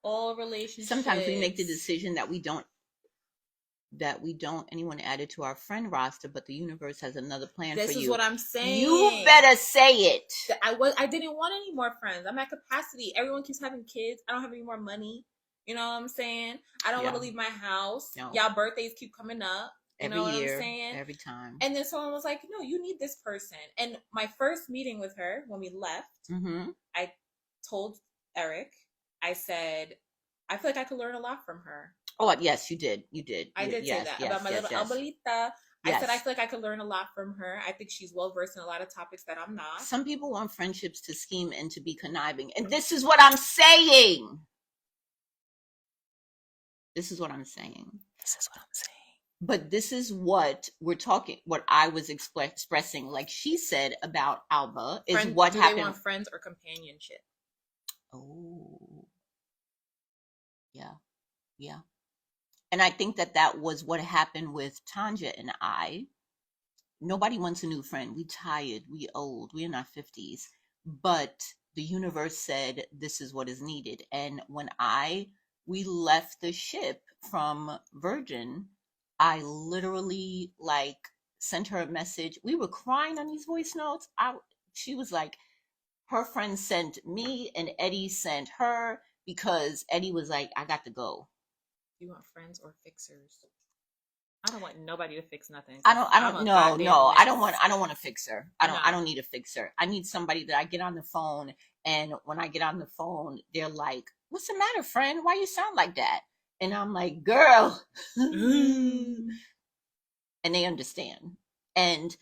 all relationships. Sometimes we make the decision that we don't anyone added to our friend roster, but the universe has another plan for you. This is what I'm saying. You better say it. I didn't want any more friends. I'm at capacity. Everyone keeps having kids. I don't have any more money. You know what I'm saying? I don't want to leave my house. No. Y'all birthdays keep coming up. You every know what year, I'm saying? Every time. And then someone was like, no, you need this person. And my first meeting with her, when we left, I told Eric, I said, I feel like I could learn a lot from her. Oh, yes, you did. I did say that about my little abuelita. I said I feel like I could learn a lot from her. I think she's well versed in a lot of topics that I'm not. Some people want friendships to scheme and to be conniving. And this is what I'm saying. This is what I'm saying. But this is what we're talking, what I was expressing, like she said about Alba, is what happened. Do they want friends or companionship? Oh, yeah. And I think that was what happened with Tanja and I. Nobody wants a new friend. We tired, we old, we're in our 50s. But the universe said this is what is needed. And when we left the ship from Virgin, I literally sent her a message. We were crying on these voice notes. She was like, her friend sent me and Eddie sent her because Eddie was like, I got to go. You want friends or fixers? I don't want nobody to fix nothing. I don't want a fixer. I don't need a fixer. I need somebody that I get on the phone, and when I get on the phone, they're like, what's the matter, friend? Why you sound like that? And I'm like, girl. And they understand. And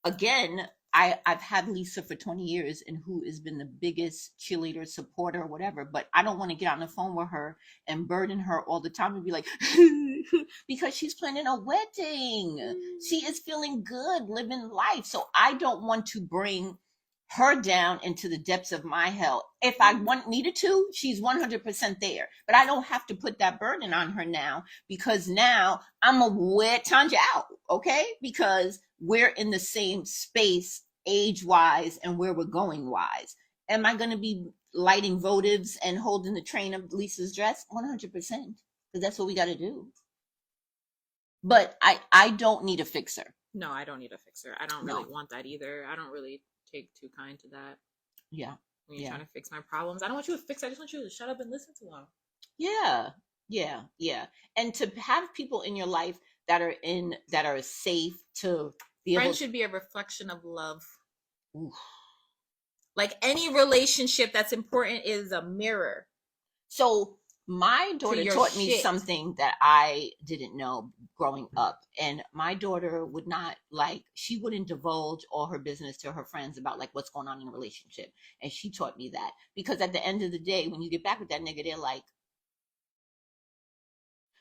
again, I've had Lisa for 20 years and who has been the biggest cheerleader, supporter, whatever, but I don't want to get on the phone with her and burden her all the time and be like, because she's planning a wedding. She is feeling good, living life. So I don't want to bring her down into the depths of my hell. If I needed to, she's 100% there. But I don't have to put that burden on her now, because now I'm going to wear Tanja out, okay? Because we're in the same space age-wise and where we're going-wise. Am I going to be lighting votives and holding the train of Lisa's dress? 100%, because that's what we got to do. But I don't need a fixer. No, I don't need a fixer. I don't really want that either. I don't really take too kind to that. Yeah. When you're trying to fix my problems, I don't want you to fix. I just want you to shut up and listen to them. Yeah. And to have people in your life that are safe to be able. Friends should be a reflection of love. Ooh. Like any relationship that's important is a mirror. So my daughter taught me something that I didn't know growing up. And my daughter she wouldn't divulge all her business to her friends about what's going on in a relationship. And she taught me that, because at the end of the day, when you get back with that nigga, they're like.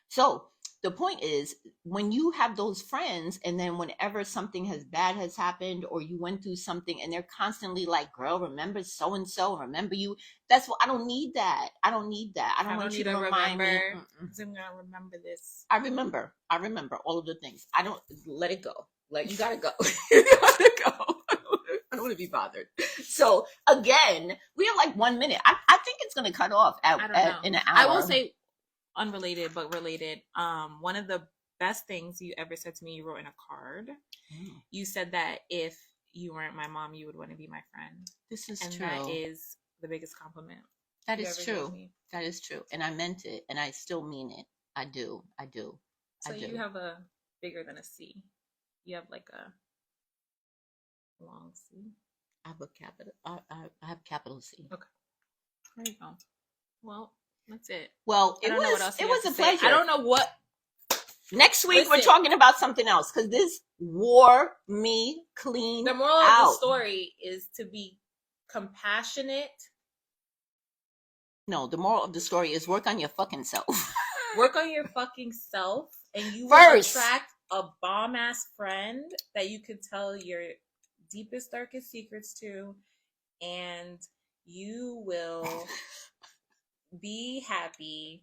So the point is, when you have those friends, and then whenever something bad has happened, or you went through something, and they're constantly like, girl, remember so-and-so, remember you. That's what I don't need that. I don't need that. I don't want you to remind me. I'm going to remember this. I remember all of the things. I don't let it go. You gotta go. You gotta go. I don't want to be bothered. So again, we have 1 minute. I think it's going to cut off in an hour. I will say, unrelated but related, one of the best things you ever said to me, you wrote in a card. You said that if you weren't my mom, you would want to be my friend. This is true. And that is the biggest compliment. That is true. That is true. And I meant it, and I still mean it. I do. So you have a bigger than a C. You have a long C. I have a capital. I have capital C. Okay. There you go. Well, that's it. Well, it was a pleasure. I don't know what. Next week we're talking about something else, because this wore me clean. The moral of the story is to be compassionate No, the moral of the story is work on your fucking self. Work on your fucking self, and you will First. attract a bomb ass friend that you could tell your deepest, darkest secrets to, and you will be happy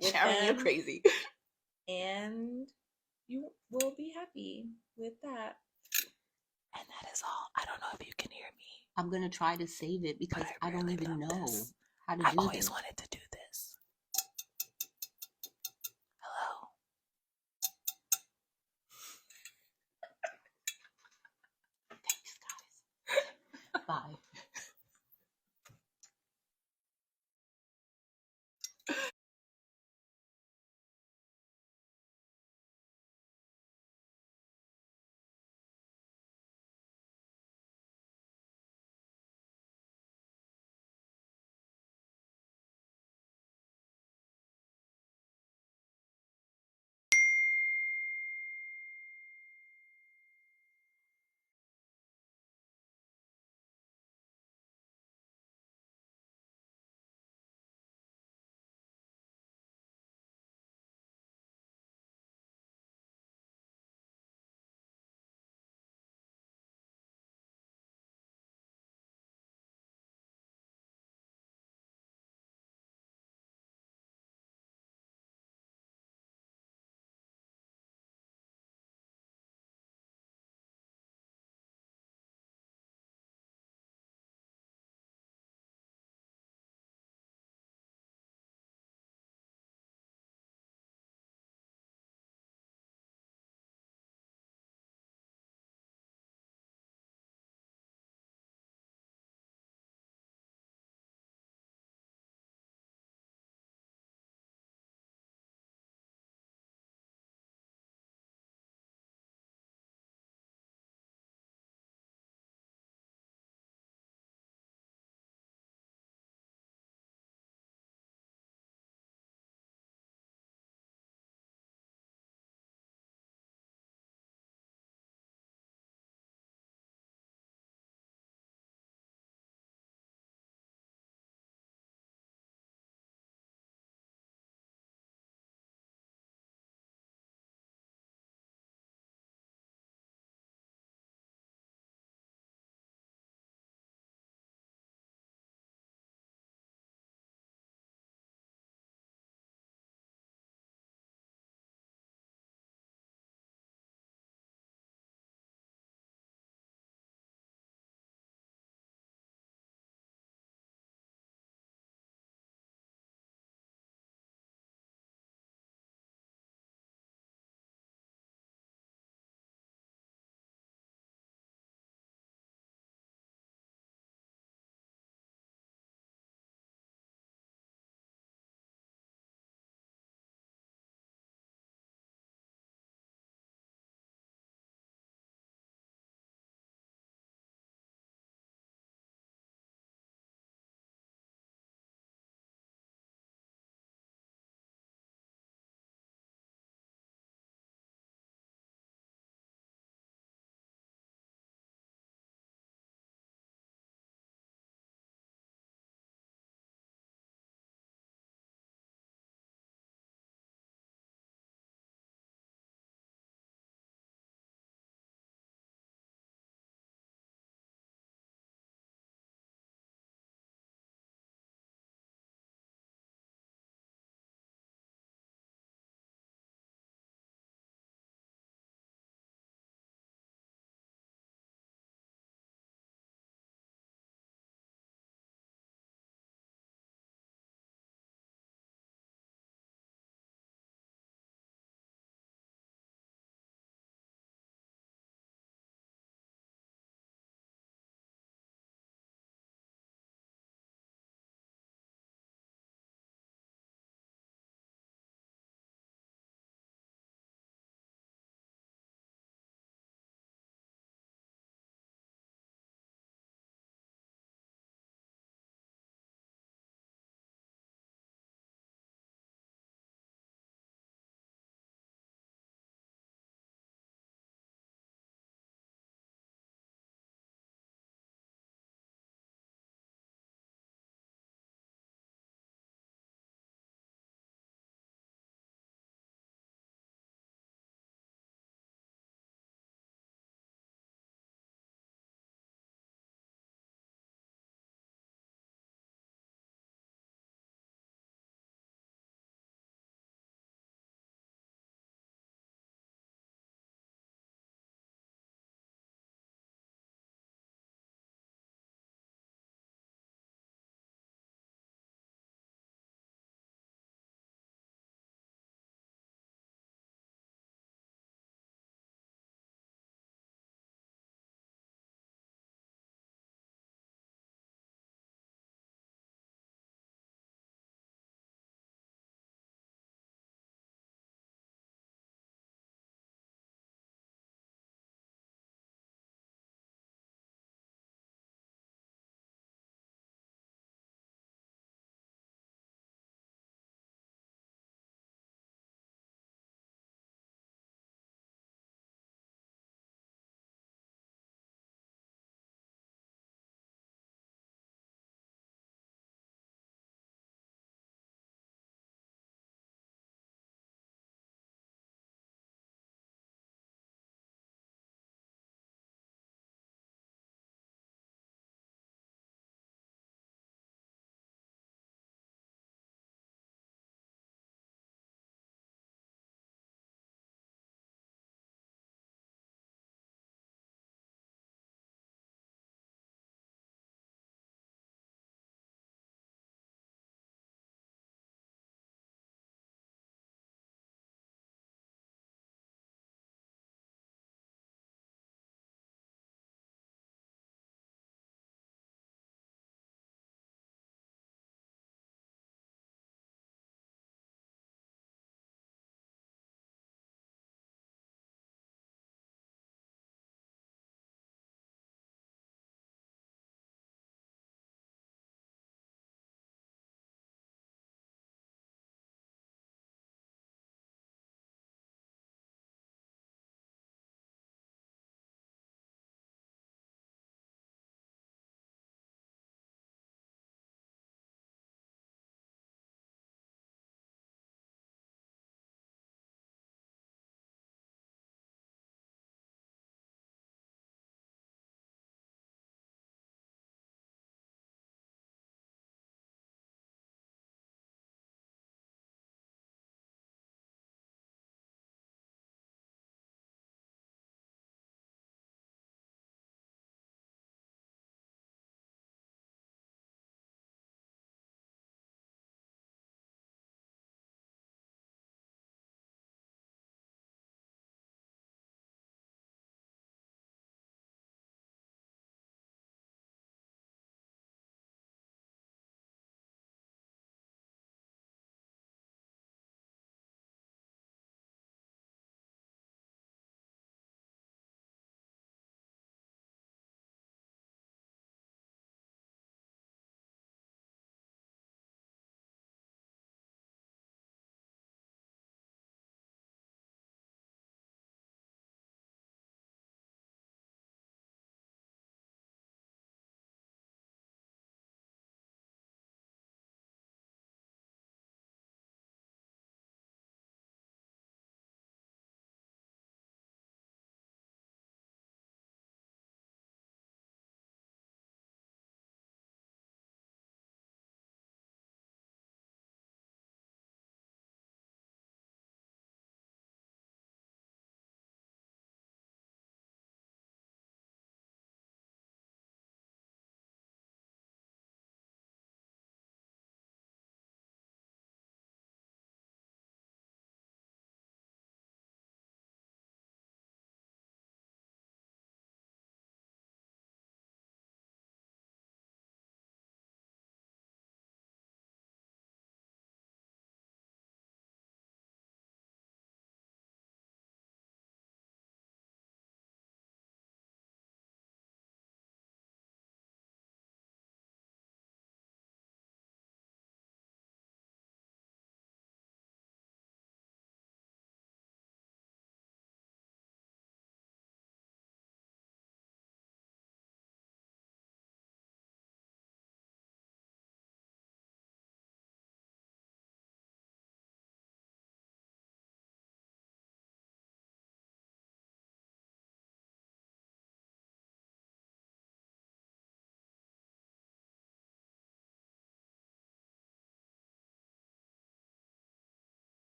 with Sharon, you're them, crazy. and you will be happy with that. And that is all. I don't know if you can hear me. I'm going to try to save it because I don't really even know this. how to I do always this. wanted to do this. Hello. Thanks, guys. Bye.